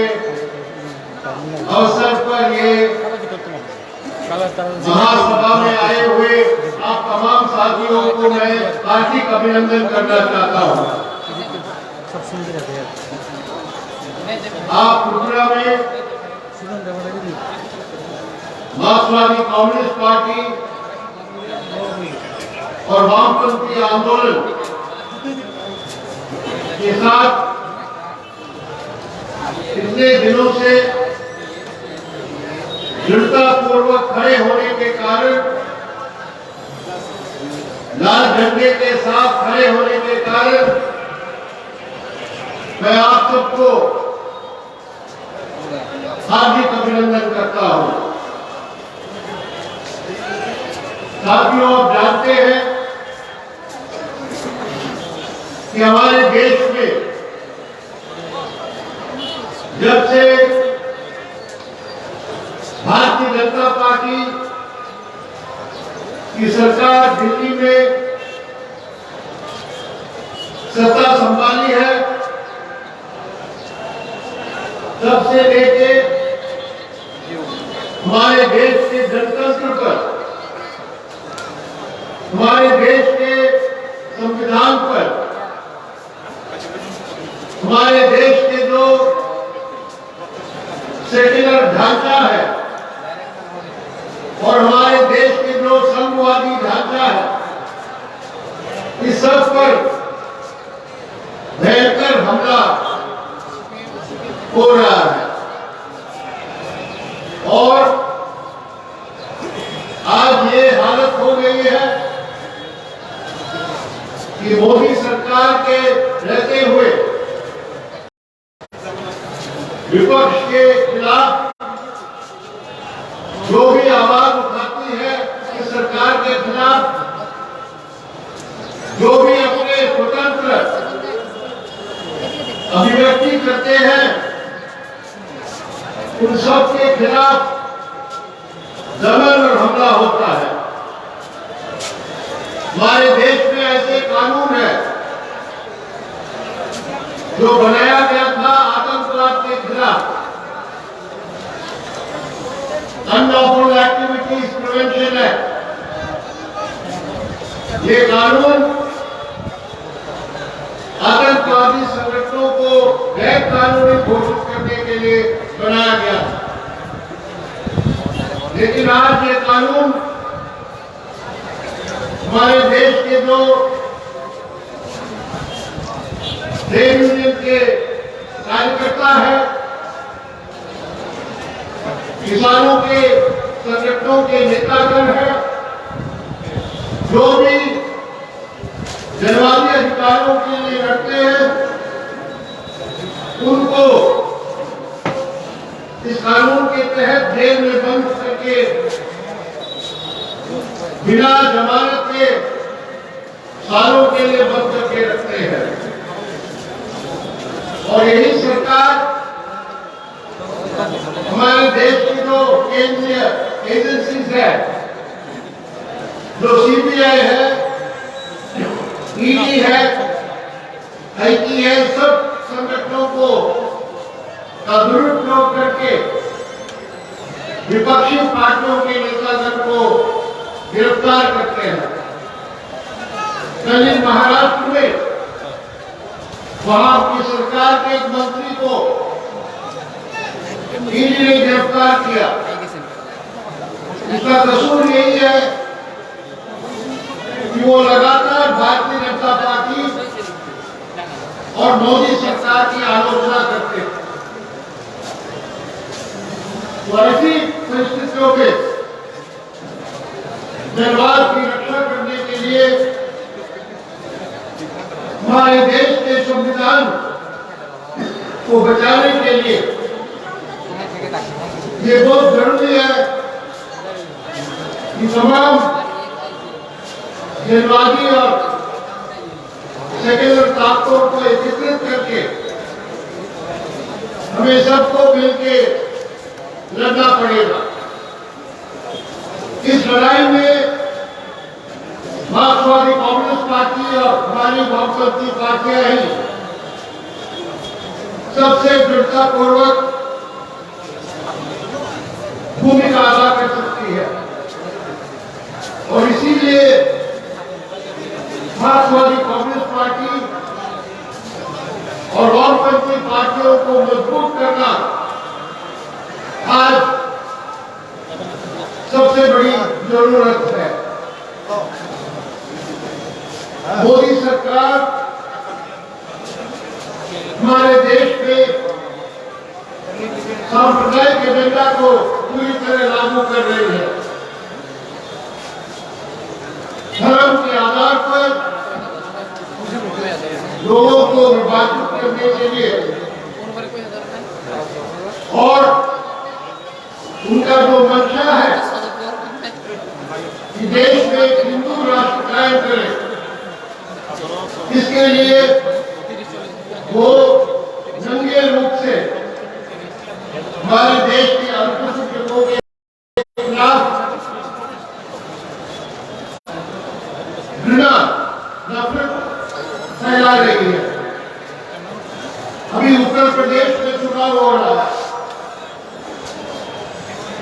अवसर पर ये महासभा में आए हुए आप तमाम साथियों को मैं हार्दिक अभिनंदन करना चाहता हूँ। आप त्रिपुरा में मार्क्सवादी कम्युनिस्ट पार्टी और वामपंथी आंदोलन के साथ इतने दिनों से दृढ़ता पूर्वक खड़े होने के कारण, लाल झंडे के साथ खड़े होने के कारण मैं आप सबको हार्दिक अभिनंदन करता हूं। साथियों, आप जानते हैं कि हमारे देश में जब से भारतीय जनता पार्टी की सरकार दिल्ली में सत्ता संभाली है, तब से लेके हमारे देश के जनतंत्र पर, हमारे देश के संविधान पर, हमारे देश के जो सेक्युलर ढांचा है और हमारे देश के जो संघवादी ढांचा है, इस सब पर भयंकर हमला हो रहा है। और आज ये हालत हो गई है कि मोदी सरकार के रहते हुए विपक्ष के खिलाफ जो भी आवाज उठाती है इस सरकार के खिलाफ, जो भी अपने स्वतंत्र अभिव्यक्ति करते हैं, उन सब के खिलाफ दमन और हमला होता है। हमारे देश में ऐसे कानून है जो बनाया गया था आतंकवाद के खिलाफ, अनलॉफुल एक्टिविटीज प्रिवेंशन एक्ट। ये कानून आतंकवादी संगठनों को गैर कानूनी घोषित करने के लिए बनाया गया था, लेकिन आज ये कानून हमारे देश के जो ट्रेड यूनियन के कार्यकर्ता है, किसानों के संगठनों के नेतागण है, जो भी जनवादी अधिकारों के लिए लड़ते हैं, उनको इस कानून के तहत जेल में बंद करके बिना जमानत के सालों के लिए बंद करके रखते हैं। और यही सरकार हमारे देश की जो केंद्रीय एजेंसीज है, जो सीबीआई है, ईडी है, आईटी है, सब संगठनों को का दुरुपयोग करके विपक्षी पार्टियों के नेतागण को गिरफ्तार करते हैं। कल महाराष्ट्र में वहां की सरकार के एक मंत्री को ईडी ने गिरफ्तार किया। इसका कसूर यही है कि वो लगातार भारतीय जनता पार्टी और मोदी सरकार की आलोचना करते हैं। और ऐसी परिस्थितियों में जनवाद की रक्षा करने के लिए हमारे देश के संविधान को बचाने के लिए ये बहुत जरूरी है कि तमाम जनवादी और सेक्युलर ताकतों को एकत्रित करके हमें सबको मिलकर लड़ना पड़ेगा। इस लड़ाई में मार्क्सवादी कम्युनिस्ट पार्टी और हमारी वामपंथी पार्टियां ही सबसे दृढ़तापूर्वक भूमिका अदा कर सकती है और इसीलिए मार्क्सवादी कम्युनिस्ट पार्टी और वामपंथी पार्टियों को मजबूत करना आज सबसे बड़ी जरूरत है। मोदी सरकार हमारे देश में सांप्रदायिक एजेंडा को पूरी तरह लागू कर रही है। धर्म के आधार पर लोगों को विभाजित करने के लिए और उनका जो मंशा है कि देश में एक हिंदू राष्ट्र कायम करें, इसके लिए वो नंगे रूप से हमारे देश के अल्पसंख्यकों के खिलाफ घृणा नफरत फैला रही है। अभी उत्तर प्रदेश में चुनाव हो रहा है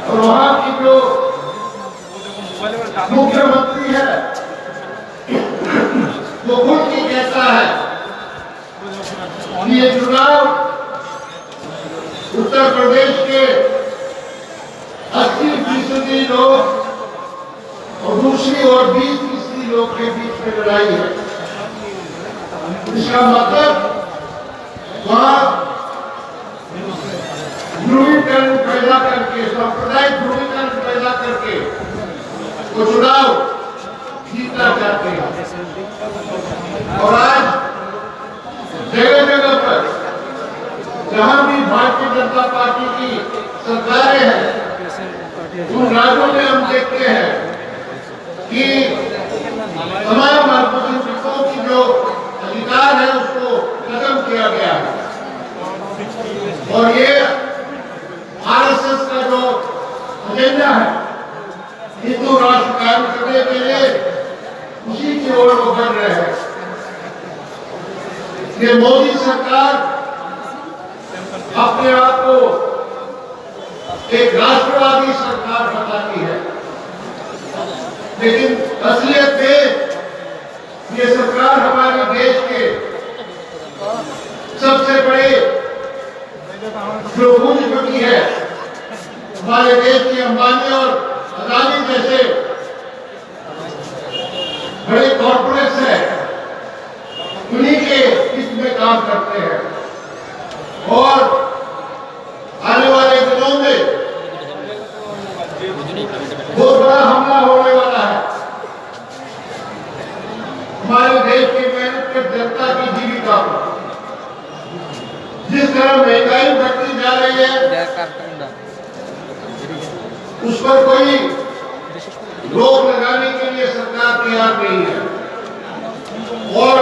और वहां की जो मुख्यमंत्री है वो खुद ही कहता है कि ये चुनाव उत्तर प्रदेश के 80% लोग और दूसरी ओर 20% लोग के बीच में लड़ाई है। इसका मतलब वहां ध्रुवीकरण पैदा करके, सांप्रदायिक ध्रुवीकरण पैदा करके वो चुनाव जीतना चाहते हैं। और आज जगह जगह पर जहां भी भारतीय जनता पार्टी की सरकारें हैं, उन राज्यों में हम देखते हैं कि तमाम अल्पसंख्यकों की जो अधिकार है उसको खत्म किया गया है और ये आरएसएस का जो एजेंडा है हिंदू राष्ट्र कायम करने के लिए उसी की ओर वो बढ़ रहे हैं। ये मोदी सरकार अपने आप को एक राष्ट्रवादी सरकार बताती है, लेकिन असलियत में ये सरकार हमारे देश के सबसे बड़े जो पूंजीपति है, हमारे देश के अंबानी और अदानी जैसे बड़े कॉर्पोरेट्स हैं, उन्हीं के इसमें काम करते हैं और आने वाले दिनों में बहुत बड़ा हमला होने वाला है हमारे देश की मेहनत कर जनता की जीविका पर। जिस तरह महंगाई बढ़ती जा रही है उस पर कोई रोक लगाने के लिए सरकार तैयार नहीं है और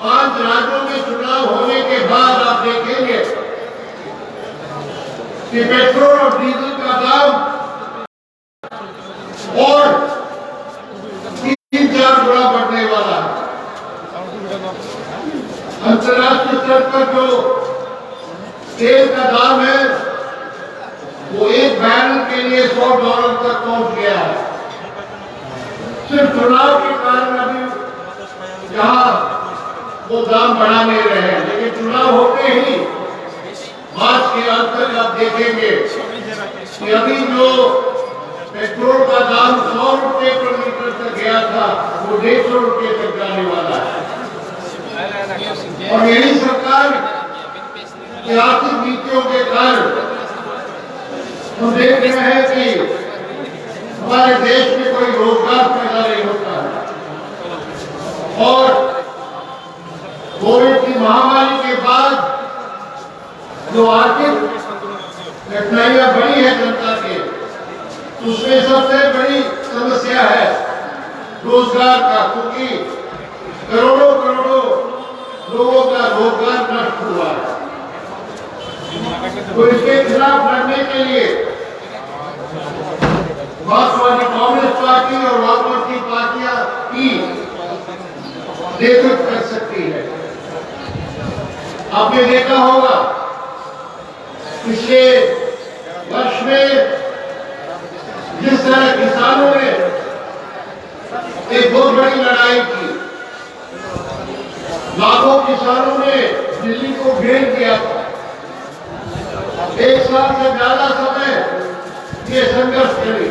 5 राज्यों में चुनाव होने के बाद आप देखेंगे कि पेट्रोल और डीजल का दाम और 3-4 गुना बढ़ने वाला है। अंतर्राष्ट्रीय स्तर पर जो तेल का दाम है वो एक बैरल के लिए $100 तक पहुंच गया है। सिर्फ चुनाव के कारण अभी यहाँ वो दाम बढ़ा नहीं रहे हैं, लेकिन चुनाव होते ही मार्च के अंत तक आप देखेंगे कि अभी जो पेट्रोल का दाम 100 रुपए प्रति लीटर तक गया था वो 150 रुपए तक जाने वाला है। और यही सरकार की आर्थिक नीतियों के कारण हम देख रहे हैं कि हमारे देश में कोई रोजगार पैदा नहीं होता है और कोविड की महामारी के बाद जो आर्थिक कठिनाइयां बढ़ी है जनता के, उसमें सबसे बड़ी समस्या है रोजगार का, क्योंकि करोड़ों करोड़ों लोगों का रोजगार नष्ट हुआ है। तो इसके खिलाफ लड़ने के लिए मार्क्सवादी कम्युनिस्ट पार्टी और वामपंथी पार्टियां की नेतृत्व कर सकती है। आपने देखा होगा पिछले वर्ष में जिस तरह किसानों ने एक बहुत बड़ी लड़ाई की, लाखों किसानों ने दिल्ली को घेर दिया था। एक साल से ज्यादा समय ये संघर्ष चली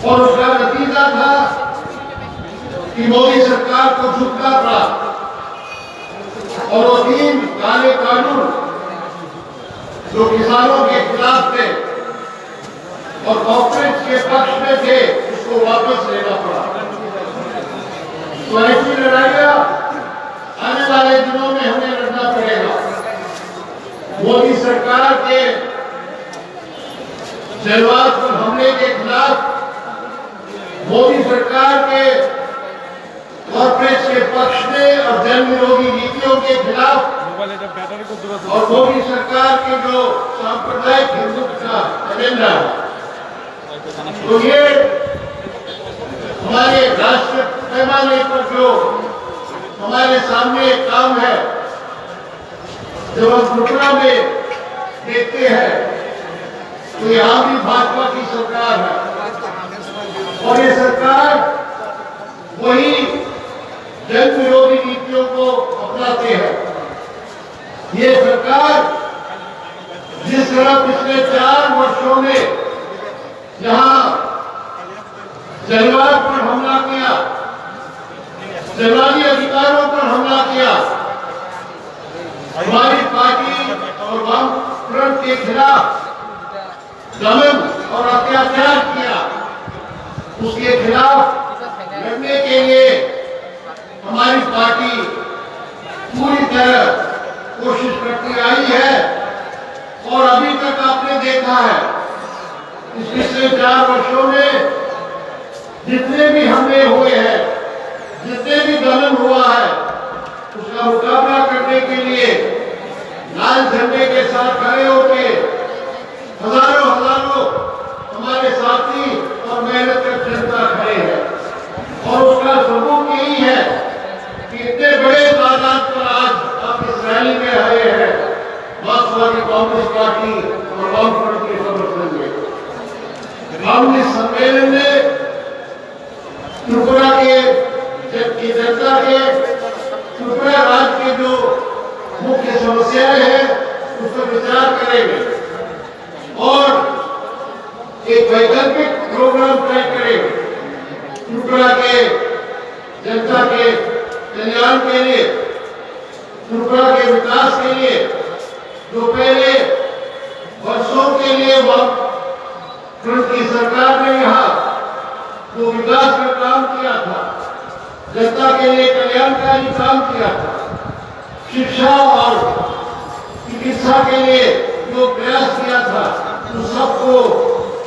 और उसका नतीजा था कि मोदी सरकार को झुकना पड़ा और वो 3 काले कानून जो किसानों के खिलाफ थे और कॉर्पोरेट के पक्ष में थे, उसको वापस लेना पड़ा। तो ऐसी लड़ाइयां आने वाले दिनों में हमें लड़ना पड़ेगा। मोदी सरकार के जलवाद पर हमले के खिलाफ, मोदी सरकार के कॉर्पोरेट के पक्ष में और जन विरोधी नीतियों के खिलाफ और मोदी सरकार के जो सांप्रदायिक हिंदुत्व का एजेंडा है, तो ये हमारे राष्ट्रीय पैमाने पर जो हमारे सामने एक काम है, जब हम त्रिपुरा में देखते हैं तो यहाँ भी भाजपा की सरकार है और ये सरकार वही जन विरोधी नीतियों को अपनाते हैं। ये सरकार जिस तरह पिछले 4 वर्षों में यहाँ जलवाद पर हमला किया, जलवादी अधिकारों पर हमला किया, हमारी पार्टी और वामफ्रंट के खिलाफ दमन और अत्याचार किया, उसके खिलाफ लड़ने के लिए हमारी पार्टी पूरी तरह कोशिश करती आई है। और अभी तक आपने देखा है इस पिछले 4 वर्षों में जितने भी हमले हुए हैं, जितने भी दमन हुआ है, उसका मुकाबला करने के लिए लाल झंडे के साथ खड़े होकर हजारों हजारों हमारे साथी और मेहनत कर जनता खड़े हैं। और उसका सबूत यही है कि इतने बड़े तादाद पर आज आप इस रैली में आए हैं, मार्क्सवादी कम्युनिस्ट पार्टी और वामफ्रंट के समर्थन में। हम इस सम्मेलन में त्रिपुरा के जनता के, त्रिपुरा राज्य के जो मुख्य समस्याएं हैं उस पर विचार करेंगे और एक वैकल्पिक प्रोग्राम तय करेंगे त्रिपुरा के जनता के कल्याण के लिए, त्रिपुरा के विकास के लिए। जो पहले वर्षों के लिए वामफ्रंट की सरकार ने यहाँ जो विकास का काम किया था, जनता के लिए कल्याणकारी काम किया था, शिक्षा और चिकित्सा के लिए जो प्रयास किया था, उन सबको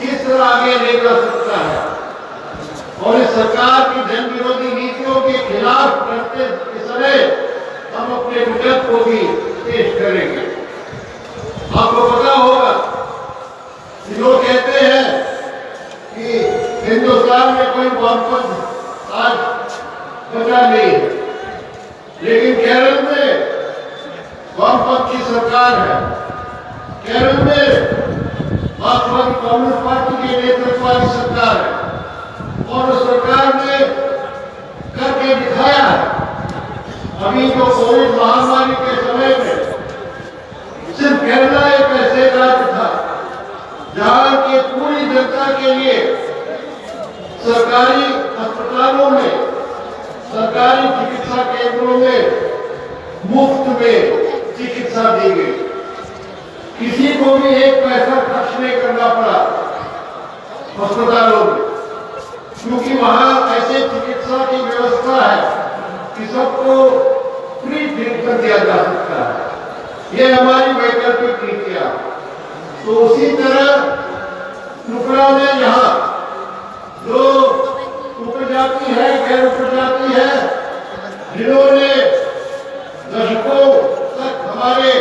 किस तरह आगे ले जा सकता है और इस सरकार की जन विरोधी नीतियों के खिलाफ लड़ते समय हम अपने विकल्प को भी पेश करेंगे। आपको पता होगा कि लोग कहते हैं कि हिंदुस्तान में कोई वामपंथ आज बचा नहीं है, लेकिन केरल में वामपंथ की सरकार है। केरल में मार्क्सवादी कम्युनिस्ट पार्टी के नेतृत्व वाली सरकार है और उस सरकार ने करके दिखाया है। अभी जो कोविड महामारी के समय में सिर्फ केरला एक ऐसे राज्य था जहां की पूरी जनता के लिए सरकारी अस्पतालों में, सरकारी चिकित्सा केंद्रों में मुफ्त में चिकित्सा दी गई। किसी को भी एक पैसा खर्च खर्च नहीं करना पड़ा अस्पतालों में, क्योंकि वहां ऐसे चिकित्सा की व्यवस्था है कि सबको फ्री ट्रीटमेंट दिया जा सकता है। ये हमारी वैकल्पिक नीतियां। तो उसी तरह त्रिपुरा में यहाँ जो उपजाति है, गैर उपजाति है, जिन्होंने दशकों तक हमारे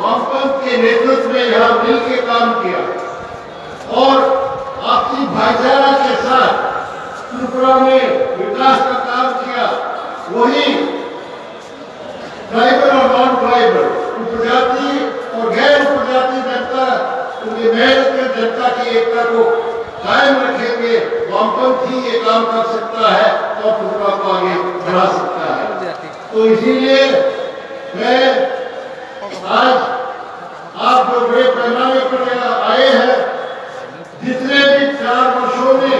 वामपंथ के नेतृत्व में यहाँ मिल के काम किया और आपसी भाईचारा के साथ त्रिपुरा में विकास का काम किया, वही ट्राइबल और नॉन ट्राइबल, उपजाति और गैर उपजाति जनता, उनकी मेहनत के जनता की एकता को कायम रखेंगे। वामपंथ ही ये काम कर सकता है और त्रिपुरा को आगे बढ़ा सकता है। तो इसीलिए मैं आज आप जो बड़े पैमाने पर आए हैं, जितने भी 4 वर्षों में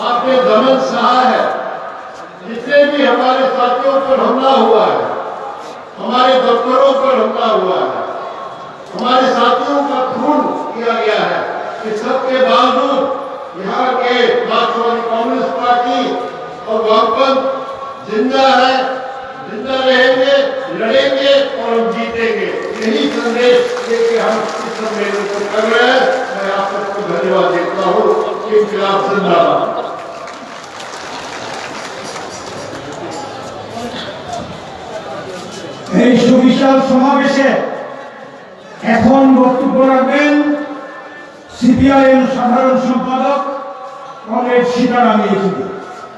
आपने दमन सहा है, जितने भी हमारे साथियों पर हमला हुआ है, हमारे दफ्तरों पर हमला हुआ है, हमारे साथियों का खून किया गया है, इस सब के बावजूद यहाँ के मार्क्सवादी कम्युनिस्ट पार्टी और वामपंथ जिंदा है, जिंदा रहेंगे, लड़ेंगे और हम जीतेंगे। यही संदेश लेके हम इस सम्मेलन को कर रहे हैं। मैं आप सबको धन्यवाद देता हूँ। इंकलाब जिंदाबाद। এই সুবিশাল সমাবেশে এখন বক্তব্য রাখবেন সিপিআইএম সাধারণ সম্পাদক কমরেড সীতারাম ইয়েচুরি।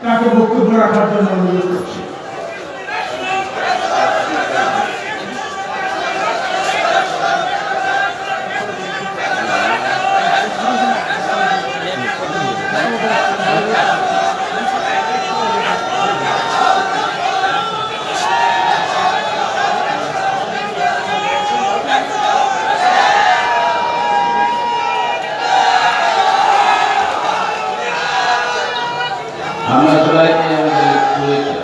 তাকে বক্তব্য রাখার জন্য অনুরোধ করছি। আমরা সবাইকে আমাদের শুভেচ্ছা।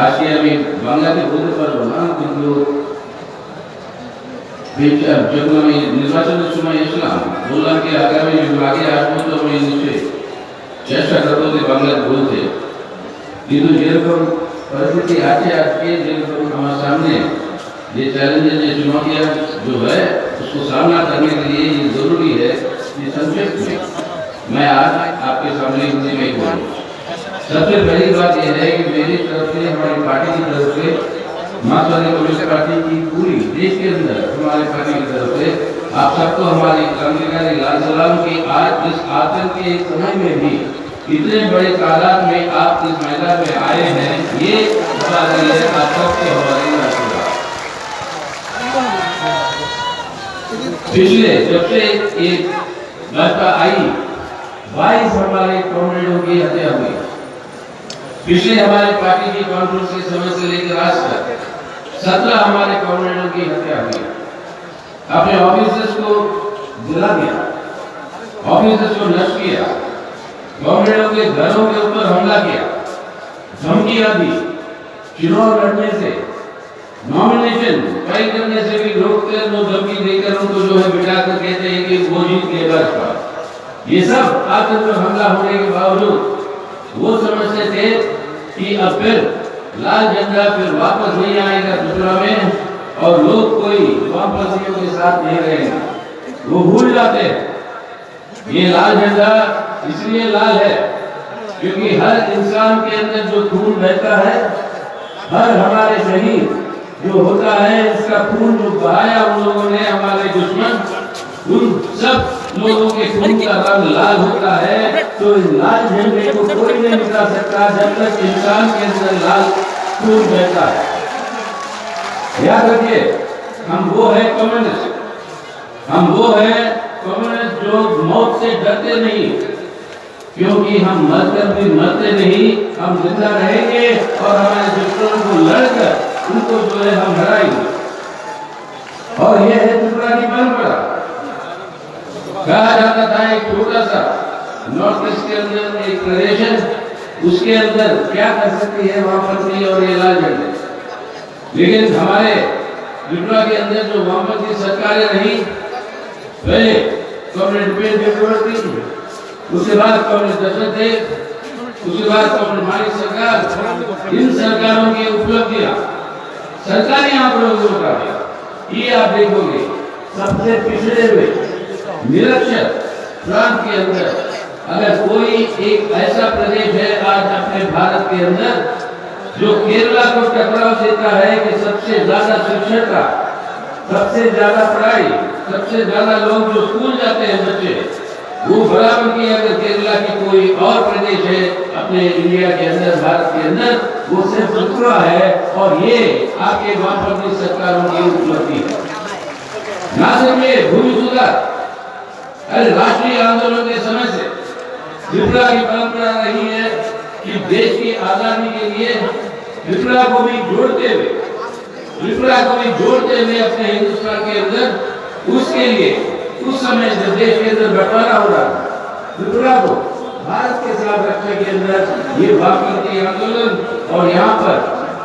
আজকে আমি বাংলাতে বলতে পারবো না, কিন্তু যখন আমি নির্বাচনের সময় এসলাম বললাম কি আগামী আগে আসবো তো আমি নিশ্চয়ই চেষ্টা করবো যে বাংলাতে বলতে, কিন্তু যেরকম परिस्थिति आज के जेरकम हमारे सामने ये चैलेंजेस, ये चुनौतियाँ जो है उसको सामना करने के लिए ये जरूरी है कि संक्षेप में मैं आज आपके सामने हिंदी में बोलूँ। सबसे पहली बात यह है कि मेरी तरफ से, हमारी पार्टी की तरफ से, मार्क्सवादी कम्युनिस्ट पार्टी की पूरी देश के अंदर हमारे पार्टी की तरफ से आप सबको हमारी क्रांतिकारी लाल सलाम की आज इस आतंक के समय में भी इतने बड़े तादाद में आप इस मैदान में आए हैं, ये हमारे लिए आप सबके हमारे आशीर्वाद। पिछले जब से ये भाजपा आई 22 हमारे कॉमरेडों की हत्या हुई। पिछले हमारे पार्टी की कॉन्फ्रेंस के समय से लेकर आज तक 17 हमारे कॉमरेडों की हत्या हुई। अपने ऑफिसर्स को जला दिया, ऑफिसर्स को नष्ट किया, कॉमरेडों के घरों के ऊपर हमला किया, धमकियां दी, चुनाव लड़ने से, नॉमिनेशन फाइल करने से भी रोककर, वो धमकी देकर उनको जो है बिठा कर कहते हैं कि वो जीत गए भाजपा। ये सब आतंक पर हमला होने के बावजूद वो समझते थे कि अब फिर लाल झंडा फिर वापस नहीं आएगा त्रिपुरा में और लोग कोई वामपंथियों के साथ नहीं रहेंगे। वो भूल जाते हैं ये लाल झंडा इसलिए लाल है क्योंकि हर इंसान के अंदर जो खून बहता है, हर हमारे शहीद जो होता है, इसका खून जो बहाया उन लोगों ने, हमारे दुश्मन, उन सब लोगों के खून का रंग लाल होता है। तो इस लाल झंडे को कोई नहीं मिटा सकता जब तक इंसान के अंदर लाल खून बहता है। याद रखिए, हम वो है कम्युनिस्ट, हम वो है कम्युनिस्ट जो मौत से डरते नहीं, क्योंकि हम मरकर भी मरते नहीं, हम जिंदा रहेंगे और हमारे दुश्मनों को लड़कर उनको जो है हम हराएंगे। और यह है त्रिपुरा की परंपरा। कहा जाता था एक छोटा सा नॉर्थ ईस्ट के अंदर एक प्रदेश है, उसके अंदर क्या कर सकती है वामपंथी और ये लाल झंडे। लेकिन हमारे त्रिपुरा के अंदर जो वामपंथी सरकारें रही, पहले कॉमरेड उपेंद्र चक्रवर्ती, उसके बाद कॉमरेड दशरथ देव, उसके बाद कॉमरेड मानिक सरकार, इन सरकारों की उपलब्धियां सरकारी आंकड़ों को बता दिया। ये आप देखोगे सबसे पिछड़े हुए निरक्षर प्रांत के अंदर अगर कोई एक ऐसा प्रदेश है आज अपने भारत के अंदर जो केरला को टकराव देता है कि सबसे ज्यादा साक्षरता, सबसे ज्यादा पढ़ाई, सबसे ज्यादा लोग जो स्कूल जाते हैं बच्चे, वो बराबर की अगर केरला की कोई और प्रदेश है अपने इंडिया के अंदर, भारत के अंदर, वो सिर्फ त्रिपुरा है। और ये आपके वामपंथी सरकारों की उपलब्धि है। ना सिर्फ ये भूमि सुधार, अरे राष्ट्रीय आंदोलन के समय से त्रिपुरा की परंपरा रही है कि देश की आजादी के लिए त्रिपुरा को भी जोड़ते हुए अपने हिंदुस्तान के अंदर, उसके लिए उस समय जब देश के अंदर बंटवारा हो रहा था, त्रिपुरा को भारत के साथ रखने के अंदर ये वामपंथी आंदोलन और यहाँ पर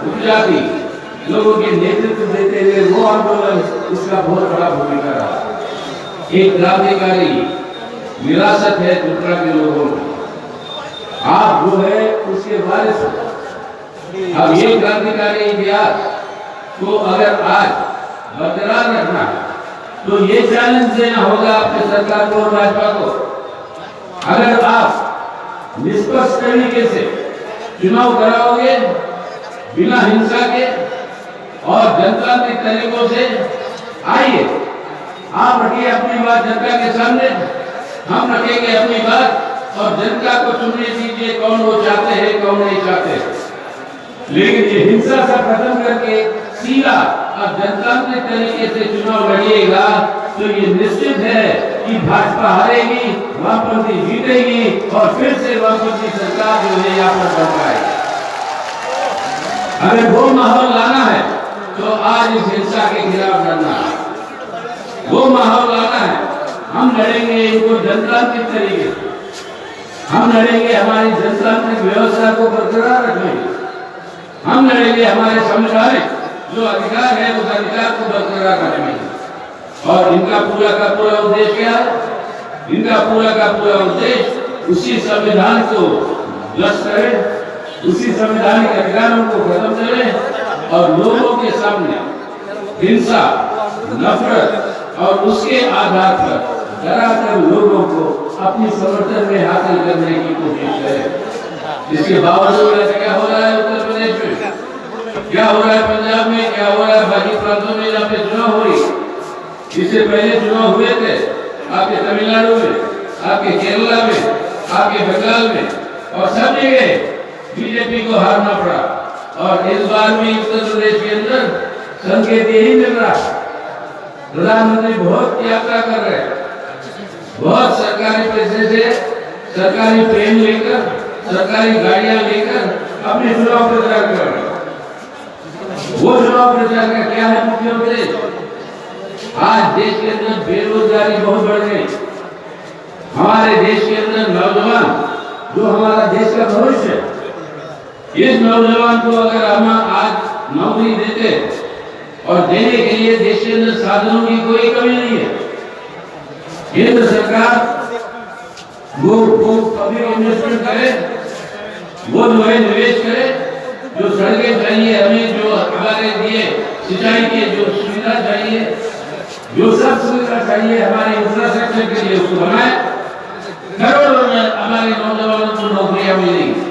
उपजाति लोगों के नेतृत्व देते हुए वो आंदोलन, उसका बहुत बड़ा भूमिका रहा। एक क्रांतिकारी विरासत है त्रिपुरा के लोगों की। आप जो है उसके वारिस हो। अब ये क्रांतिकारी इतिहास को अगर आज बरकरार रखना है तो ये चैलेंज देना होगा अपने सरकार को और भाजपा को। अगर आप निष्पक्ष तरीके से चुनाव कराओगे बिना हिंसा के और जनतांत्रिक तरीकों से, आइए आप रखिए अपनी बात जनता के सामने, हम रखेंगे अपनी बात और जनता को चुनने दीजिए कौन वो चाहते हैं कौन नहीं चाहते। लेकिन ये हिंसा से खत्म करके सीधा और जनतांत्रिक तरीके से चुनाव लड़िएगा तो ये निश्चित है कि भाजपा हारेगी, वामपंथी जीतेगी और फिर से वामपंथी सरकार जो है यहाँ पर बन पाएगी। अगर वो माहौल लाना है तो आज इस हिंसा के खिलाफ लड़ना है, वो माहौल लाना है। हम लड़ेंगे इनको जनतांत्रिक तरीके से, हम लड़ेंगे हमारी जनतांत्रिक व्यवस्था को बरकरार रखेंगे, हम लड़ेंगे हमारे संवैधानिक जो अधिकार है उस अधिकार को बरकरार रखेंगे। और इनका पूरा का पूरा उद्देश्य क्या है? इनका पूरा का पूरा उद्देश्य उसी संविधान को ध्वस्त करे, उसी संवैधानिक अधिकारों को खत्म करे और लोगों के सामने हिंसा, नफरत और उसके आधार पर डराकर लोगों को अपनी समर्थन में हासिल करने की कोशिश करे। इसके बावजूद क्या हो रहा है उत्तर प्रदेश में, क्या हो रहा है पंजाब में, क्या हो रहा है बाकी प्रांतों में जहाँ पे चुनाव हो रही। इससे पहले चुनाव हुए थे आपके तमिलनाडु में, आपके केरला में, आपके बंगाल में और सब जगह बीजेपी को हारना पड़ा। और इस बार भी उत्तर प्रदेश के अंदर संकेत यही मिल रहा है। प्रधानमंत्री बहुत यात्रा कर रहे हैं, बहुत सरकारी पैसे से सरकारी ट्रेन लेकर, सरकारी गाड़ियां लेकर अपने चुनाव प्रचार कर रहे हैं। वो चुनाव प्रचार का क्या है मुख्य उद्देश्य? आज देश के अंदर बेरोजगारी बहुत बढ़ गई। हमारे देश के अंदर नौजवान जो हमारा देश का भविष्य है, इस नौजवान को अगर हम आज नौकरी देते और देने के लिए देश के अंदर साधनों की कोई कमी नहीं है। केंद्र सरकार वो पब्लिक इन्वेस्टमेंट करे, वो जो है निवेश करे, जो सड़कें चाहिए हमें, जो हमारे लिए सिंचाई की जो सुविधा चाहिए, जो सब सुविधा चाहिए हमारे इंफ्रास्ट्रक्चर के लिए, उसको बनाए। करोड़ों में हमारे नौजवानों को नौकरियां मिलेंगी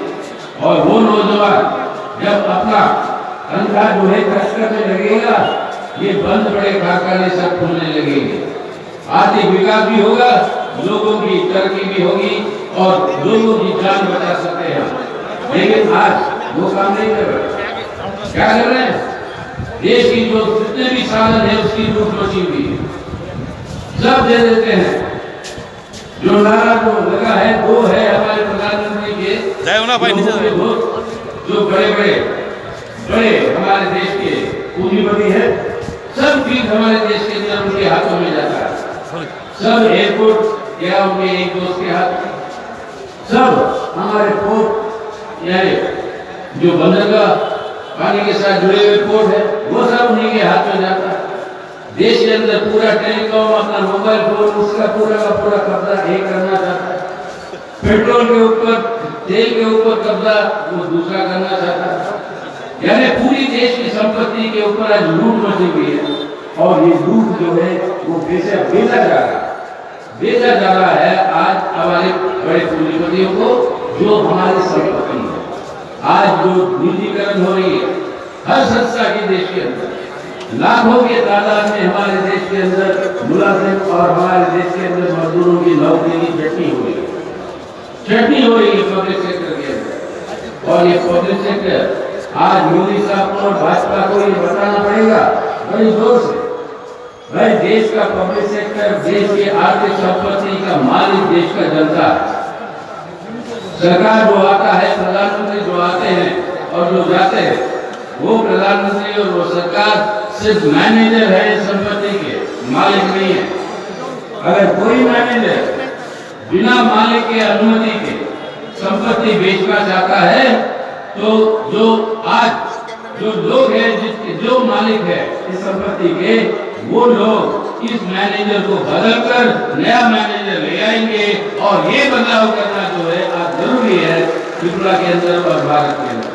और वो नौजवान जब अपना धंधा जो है खर्च करने लगेगा, ये बंद पड़े कारखाने सब खुलने लगेंगे, आर्थिक विकास भी होगा, लोगों की तरक्की भी होगी और लोगों की जान बचा सकते हैं। लेकिन आज वो काम नहीं कर रहे। क्या कर रहे हैं? देश की जो जितने भी साधन है उसकी लूट मची हुई है, सब दे देते हैं। जो नारा जो लगा है वो है हमारे प्रधानमंत्री के जो बड़े बड़े हमारे देश के पूंजीपति है, सब चीज हमारे देश के अंदर उनके हाथों में जाता है। सब एयरपोर्ट या उनके एक दोस्त के हाथ, सब हमारे पोर्ट यानी जो बंदरगाह पानी के साथ जुड़े हुए पोर्ट है वो सब उन्हीं के हाथ में जाता है। देश के अंदर पूरा टेलीकॉम, अपना मोबाइल फोन, उसका पूरा का पूरा कब्जा एक करना चाहता है। पेट्रोल के ऊपर, तेल के ऊपर कब्जा वो दूसरा करना चाहता है। यानी पूरी देश की संपत्ति के ऊपर आज लूट मची हुई है और ये लूट जो है वो बेचा जा रहा है आज हमारे बड़े पूंजीपतियों को, जो हमारी संपत्ति है। आज जो निजीकरण हो रही है हर संस्था की देश के अंदर, लाखों के तादाद में हमारे देश के अंदर मुलाजिम और हमारे देश के अंदर मजदूरों की नौकरी की चटनी हो रही है पब्लिक सेक्टर के अंदर। और ये पब्लिक सेक्टर आज मोदी साहब को और भाजपा को ये बताना पड़ेगा बड़ी जोर से, भाई देश का पब्लिक सेक्टर, देश की आर्थिक संपत्ति का मालिक देश का जनता है। सरकार जो आता है, प्रधानमंत्री जो आते हैं और जो जाते हैं, वो प्रधानमंत्री और वो सरकार सिर्फ मैनेजर है, संपत्ति के मालिक नहीं है। अगर कोई मैनेजर बिना मालिक के अनुमति के संपत्ति बेचना चाहता है तो जो आज जो लोग हैं, जो मालिक है इस संपत्ति के, वो लोग इस मैनेजर को बदलकर नया मैनेजर ले आएंगे। और ये बदलाव करना जो है आज जरूरी है त्रिपुरा के अंदर और भारत के अंदर।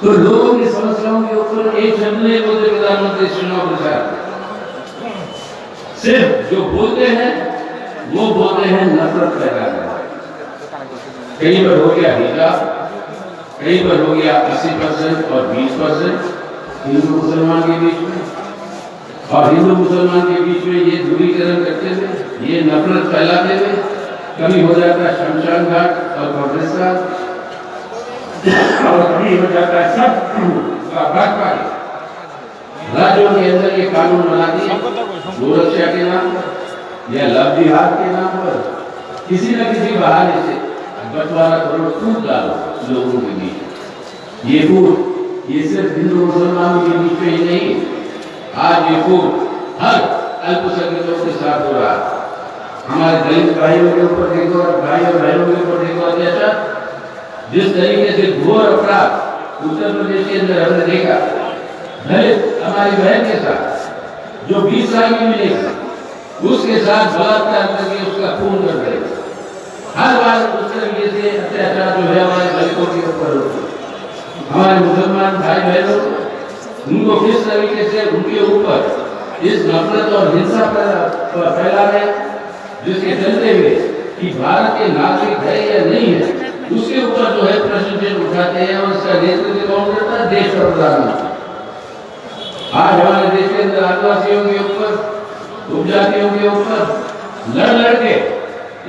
तो लोगों की समस्याओं के ऊपर एक शब्द नहीं बोलते प्रधानमंत्री चुनाव प्रचार, सिर्फ जो बोलते हैं वो बोलते हैं नफरत पैदा करना। कहीं पर हो गया हिजाब, कहीं पर हो गया 80% और 20% हिंदू मुसलमान के बीच में, और हिंदू मुसलमान के बीच में ये दूरीकरण करते हुए, ये नफरत फैलाते हुए कभी हो जाता है शमशान घाट और कब्रिस्तान, और कभी हो जाता है सब भाजपा के राज्यों के अंदर ये कानून बना दिए गोरक्षा के नाम पर या लव जिहाद के नाम पर, किसी न किसी बहाने से बंटवारा करो, फूट डालो लोगों के बीच। ये फूट ये सिर्फ हिंदू मुसलमानों के बीच में ही नहीं, आज ये फूट हर अल्पसंख्यकों के साथ हो रहा है। हमारे दलित भाइयों के ऊपर देखो, भाई और बहनों के ऊपर देखो अत्याचार, जिस तरीके से घोर अपराध उत्तर प्रदेश के अंदर हमने देखा। दलित हमारी बहन के साथ जो 20 साल की मिलेगी, उसके साथ बलात्कार करके उसका खून कर देगा। हर बार उस तरीके से अत्याचार जो है हमारे दलितों के ऊपर होता है। हमारे मुसलमान भाई बहनों उनको किस तरीके से उनके ऊपर इस नफरत और हिंसा फैला रहे, जिसके चलते हुए कि भारत के नागरिक है या नहीं है, उसके ऊपर जो है प्रश्न चिन्ह उठाते हैं। और इसका नेतृत्व कौन करता है? देश का प्रधानमंत्री। आज हमारे देश के अंदर आदिवासियों के ऊपर, उपजातियों के ऊपर लड़ के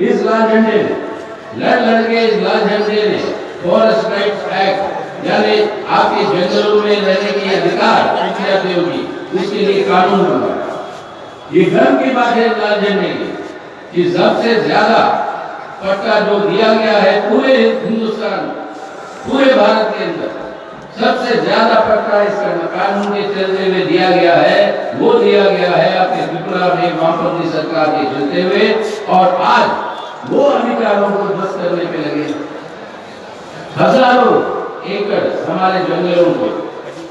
इस लाल झंडे ने फॉरेस्ट राइट्स एक्ट, यानी आपके जंगलों में रहने की अधिकार उपजातियों की, उसके लिए कानून बना। ये गर्व की बात है लाल झंडे की कि सबसे ज्यादा पट्टा जो दिया गया है पूरे हिंदुस्तान, पूरे भारत के अंदर सबसे ज्यादा पट्टा इसका कानून के चलते हुए दिया गया है, वो दिया गया है आपके त्रिपुरा में वामपंथी सरकार के चलते हुए। और आज वो अधिकारों को ध्वस्त करने पे लगे। हजारों एकड़ हमारे जंगलों को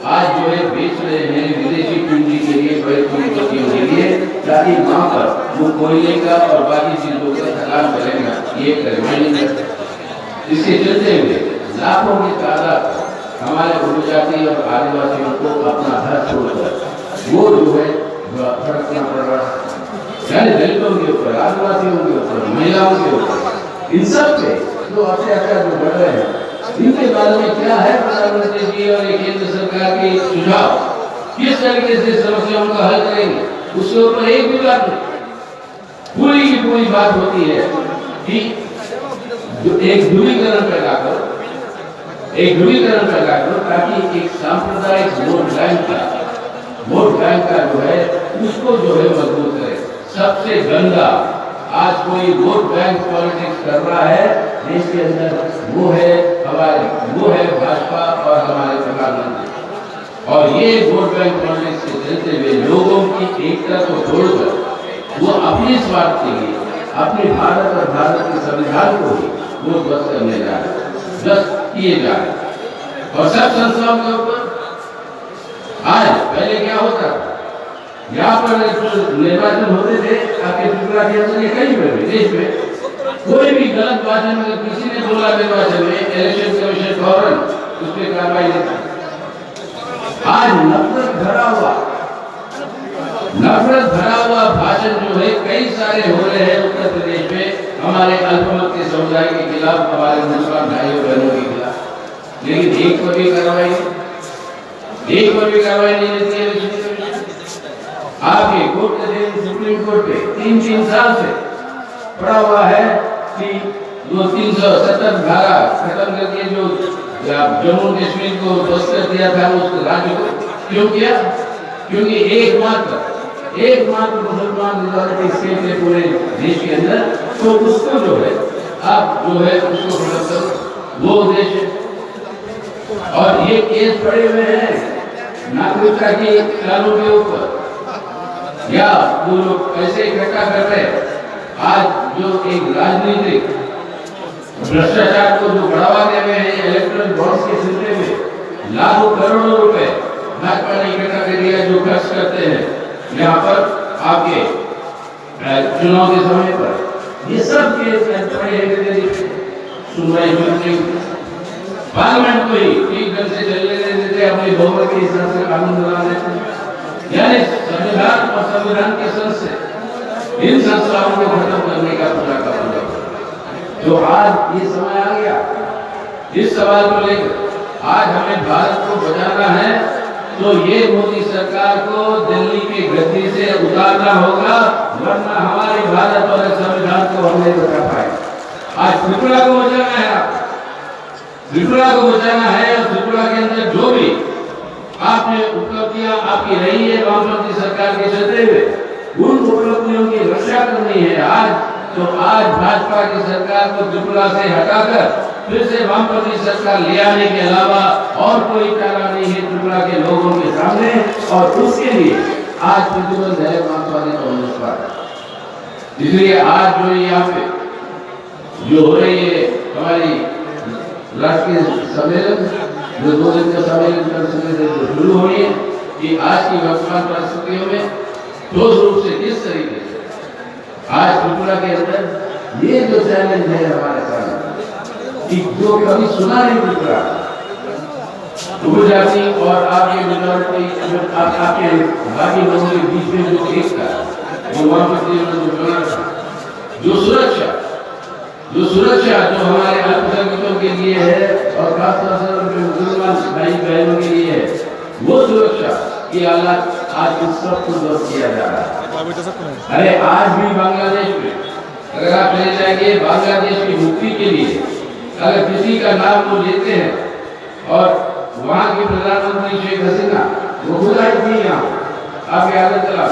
आज जो है बेच रहे हैं विदेशी पूंजी के लिए, बड़े पूंजीपतियों के लिए, ताकि वहां पर वो कोयले का और बाकी चीजों का खदान करेगा, ये करेंगे। इसके चलते हुए लाखों की तादाद हमारे उपजाति और आदिवासियों को अपना घर छोड़कर वो जो है भड़कना पड़ रहा है, यानी दलितों के ऊपर, आदिवासियों के ऊपर, महिलाओं के ऊपर, इन सब पे जो अत्याचार जो बढ़ रहे हैं, इनके बारे में क्या है प्रधानमंत्री जी और केंद्र सरकार के सुझाव, किस तरीके से समस्याओं का हल करेंगे, उसके ऊपर एक भी बात नहीं। पूरी की पूरी बात होती है कि एक ध्रुवीकरण पैदा करो, ताकि एक सांप्रदायिक वोट बैंक का जो है उसको जो है मजबूत करे। सबसे गंदा आज कोई वोट बैंक पॉलिटिक्स कर रहा है देश के अंदर, वो है भाजपा और हमारे प्रधानमंत्री। और ये वोट बैंक पॉलिटिक्स के चलते हुए लोगों की एकता को तोड़कर वो अपने स्वार्थ के लिए, अपने भारत और भारत के संविधान को ही वो ध्वस्त करने जा रहे, ध्वस्त किए जा रहे। और सब संस्थाओं के ऊपर आज पहले क्या होता था, यहाँ पर जो निर्वाचन होते थे आपके त्रिपुरा के अंदर या कहीं पर भी देश में, कोई भी गलत भाषण अगर किसी ने बोला निर्वाचन में, इलेक्शन कमीशन फौरन उस पर कार्रवाई लेता। आज नफरत भरा हुआ भाषण जो है कई सारे हो रहे हैं उत्तर प्रदेश में हमारे अल्पमत के समुदाय के खिलाफ, हमारे मुसलमान भाइयों बहनों के खिलाफ, लेकिन एक पर भी कार्रवाई नहीं लेती है। आपके कोर्ट के सुप्रीम कोर्ट पे 3 साल से पड़ा हुआ है कि वो 370 धारा खत्म करके जो जम्मू कश्मीर को दस्तक दिया था उस राज्य को क्यों किया? क्योंकि एकमात्र मुसलमान मेजॉरिटी स्टेट है पूरे देश के अंदर, तो उसको जो है आप जो है उसको खत्म करो, वो उद्देश्य। और ये केस पड़े हुए हैं नागरिकता के कानून के ऊपर, या वो लोग पैसे इकट्ठा कर रहे हैं। आज जो एक राजनीतिक भ्रष्टाचार को जो बढ़ावा दे रहे हैं इलेक्ट्रॉनिक बॉन्ड्स के सिलसिले में लाखों करोड़ों रुपए भाजपा ने इकट्ठा कर दिया जो खर्च करते हैं यहाँ पर आपके चुनाव के समय पर। ये सब के सुनवाई पार्लियामेंट को ही ठीक ढंग से चलने देते, अपने बहुमत के हिसाब से कानून बना देते हैं। यानी संविधान और संविधान के संस्था इन संस्थाओं को खत्म करने का पूरा तो आज ये समय आ गया। इस सवाल को लेकर आज हमें भारत को बचाना है तो ये मोदी सरकार को दिल्ली की गद्दी से उतारना होगा, वरना हमारे भारत और संविधान को हम नहीं बचा पाए। आज त्रिपुरा को बचाना है, त्रिपुरा को बचाना है और त्रिपुरा के अंदर जो भी आपने उपलब्धियां आपकी रही है वामपंथी सरकार के चलते हुए, उन उपलब्धियों की रक्षा करनी है आज। तो आज भाजपा की सरकार को त्रिपुरा से हटाकर फिर से वामपंथी सरकार ले आने के अलावा और कोई चारा नहीं है त्रिपुरा के लोगों के सामने, और उसके लिए आज प्रतिबंध है मार्क्सवादी कम्युनिस्ट पार्टी। इसलिए आज जो यहाँ पे जो हो रही है हमारी राष्ट्रीय सम्मेलन, जो 2 दिन का सम्मेलन जो शुरू हो रही है, कि आज की वर्तमान परिस्थितियों में ठोस रूप से किस तरीके से आज त्रिपुरा के अंदर ये जो चैलेंज है हमारे सामने कि जो कभी सुना नहीं त्रिपुरा उपजाति और आपके मेजॉरिटी आपके बाकी लोगों के बीच में जो एकता, जो वामपंथी जो बना था, जो सुरक्षा जो हमारे अल्पसंख्यकों के लिए है और खासतौर से मुसलमान भाई बहनों के लिए है, वो सुरक्षा की हालत आज इस सब को ध्वस्त किया जा रहा है। अरे आज भी बांग्लादेश में अगर आप चले जाएंगे, बांग्लादेश की मुक्ति के लिए अगर किसी का नाम वो लेते हैं और वहाँ के प्रधानमंत्री शेख हसीना वो खुद आई थी यहाँ आपके आगे चला,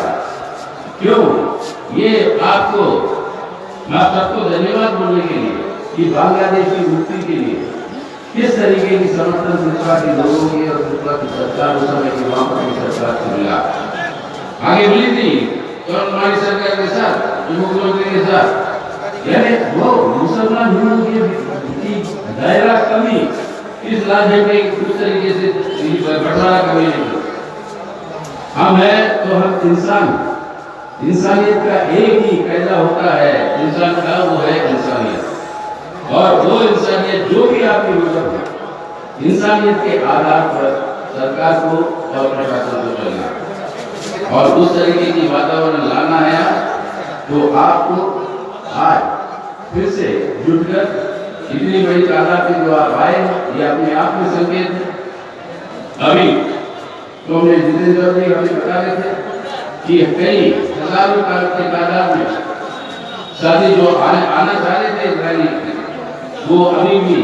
क्यों? ये आपको आप सबको धन्यवाद बोलने के लिए कि बांग्लादेश की मुक्ति के लिए किस तरीके की समर्थन त्रिपुरा के लोगों की और त्रिपुरा की सरकार उस समय की वामपंथी सरकार को मिला। आगे मिली थी तो हमारी सरकार के साथ, मुख्यमंत्री के साथ, यानी वो मुसलमान हिंदू की दायरा कमी इस राज्य में उस तरीके से बंटवारा कमी नहीं। हम है तो हम इंसानियत का एक ही कायदा होता है इंसान का, वो है इंसानियत। और वो इंसानियत जो भी आपकी मतलब है, इंसानियत के आधार पर सरकार को और प्रशासन को चलना और उस तरीके की वातावरण लाना है। तो आपको आज फिर से जुटकर इतनी बड़ी तादाद में जो आप आए, ये अपने आप में संकेत है। अभी तो हमने जितेंद्र जी हमें बता रहे थे कि कई हजारों की तादाद में शादी जो आना चाह रहे थे रैली, वो अभी भी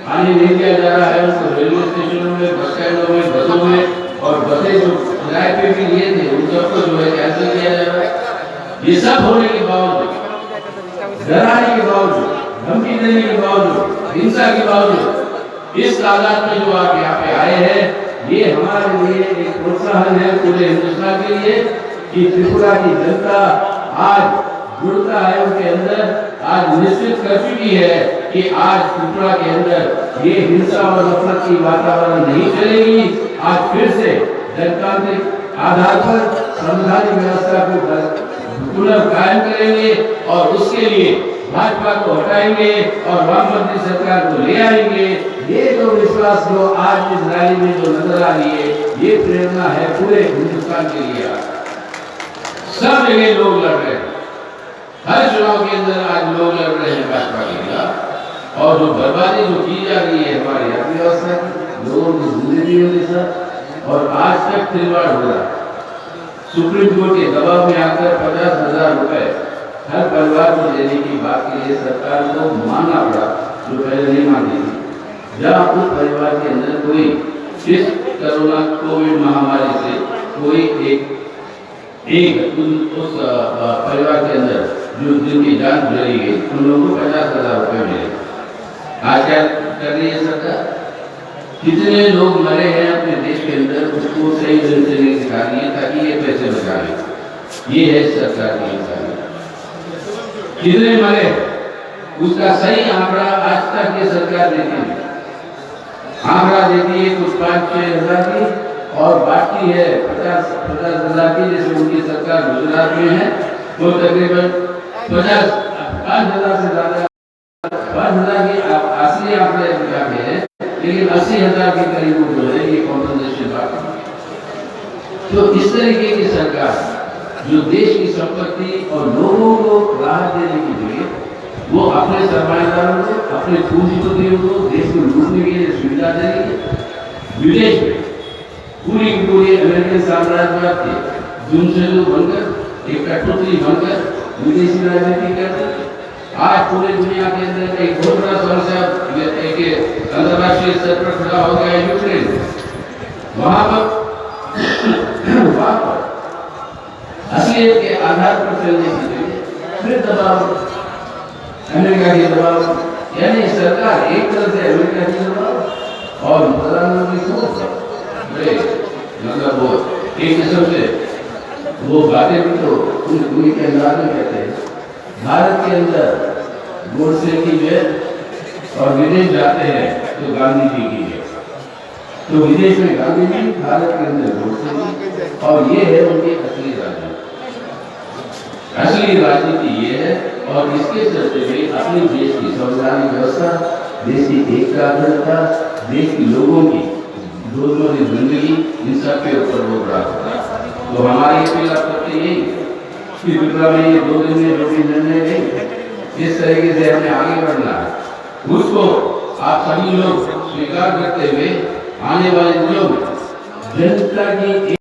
आने नहीं दिया जा रहा है। उसको रेलवे स्टेशनों में, बस स्टैंडों में, बसों में और बसें जो किराए पे भी लिए थे उन सबको जो है कैंसिल किया जा रहा है। ये सब होने के बावजूद, डराने के बावजूद, धमकी देने के बावजूद, हिंसा के बावजूद इस तादाद में जो आप यहाँ पे आए हैं, ये हमारे लिए एक प्रोत्साहन है पूरे हिंदुस्तान के लिए कि त्रिपुरा की जनता आज जुड़ता है उनके अंदर, आज निश्चित कर चुकी है कि आज त्रिपुरा के अंदर ये हिंसा और नफरत की वातावरण नहीं चलेगी। आज फिर से जनतांत्रिक आधार पर संवैधानिक व्यवस्था को पुनः कायम करेंगे और उसके लिए भाजपा को हटाएंगे और वामपंथी सरकार को ले आएंगे। ये जो विश्वास जो आज इस रैली में जो नजर आ रही है, ये प्रेरणा है पूरे हिंदुस्तान के लिए। सब जगह लोग लड़ रहे हैं, हर चुनाव के अंदर आज लोग लड़ रहे हैं भाजपा के खिलाफ। और जो बर्बादी जो की जा रही है हमारी अर्थव्यवस्था की, लोगों की जिंदगी के साथ, और आज तक खिलवाड़ हो रहा है। सुप्रीम कोर्ट के दबाव में आकर 50,000 रुपए हर परिवार को देने की बात के लिए सरकार को मानना पड़ा, जो पहले नहीं मानती थी। जहाँ उस परिवार के अंदर कोई इस कोरोना कोविड महामारी से कोई उस परिवार के अंदर जो जिनकी जान चली गई, उन लोगों को 50,000 रुपए मिले। आज क्या कर रही है सरकार? कितने लोग मरे हैं अपने देश के अंदर, उसको सही ढंग से नहीं दिखा रही है ताकि ये पैसे बचा ले। ये है सरकार की इंसानियत। कितने मरे उसका सही आंकड़ा आज तक ये सरकार देती है। आंकड़ा देती है कुछ 5-6 हजार की और बाकी है 50,000 की। जैसे उनकी सरकार गुजरात में है, वो तकरीबन 5,000 से ज्यादा 5,000 की असली आंकड़े दिखाते हैं, लेकिन 80,000 के करीब जो है ये कॉम्पनसेशन बाकी। तो इस तरीके की सरकार जो देश की संपत्ति और लोगों को राहत देने के लिए वो अपने सरमाएदारों को, अपने पूंजीपतियों को देश को लूटने के लिए सुविधा दे रही है। विदेश में पूरी की पूरी अमेरिकन साम्राज्यवाद के जुमशेदू बनकर, एक कठपुतली बनकर विदेशी राजनीति करते हैं। आज पूरी दुनिया के अंदर एक बहुत बड़ा समस्या एक अंतर्राष्ट्रीय स्तर पर खड़ा हो गया है यूक्रेन। वहां पर असलियत के आधार पर चलने के लिए फिर दबाव, अमेरिका के दबाव, यानी सरकार एक तरह से अमेरिका की दबाव और प्रधानमंत्री को मतलब वो एक किस्म से वो बातें भी तो उन्हीं के अंदाज में कहते हैं। भारत के अंदर गोडसे की जय और विदेश जाते हैं तो गांधी जी की जय। तो विदेश में गांधी जी, भारत के अंदर गोडसे जी, और ये है उनकी असली राजनीति। असली राजनीति ये है और इसके चलते हुए अपने देश की संवैधानिक व्यवस्था, देश की एकता अखंडता, देश के लोगों की रोजमर्रा जिंदगी, इन सब के ऊपर वो बड़ा होता है। तो हमारी अपील आप करते यही कि विप्लव में ये 2 दिन में जो भी निर्णय लें, इस तरीके से हमें आगे बढ़ना है। उसको आप सभी लोग स्वीकार करते हुए आने वाले दिनों में जनता की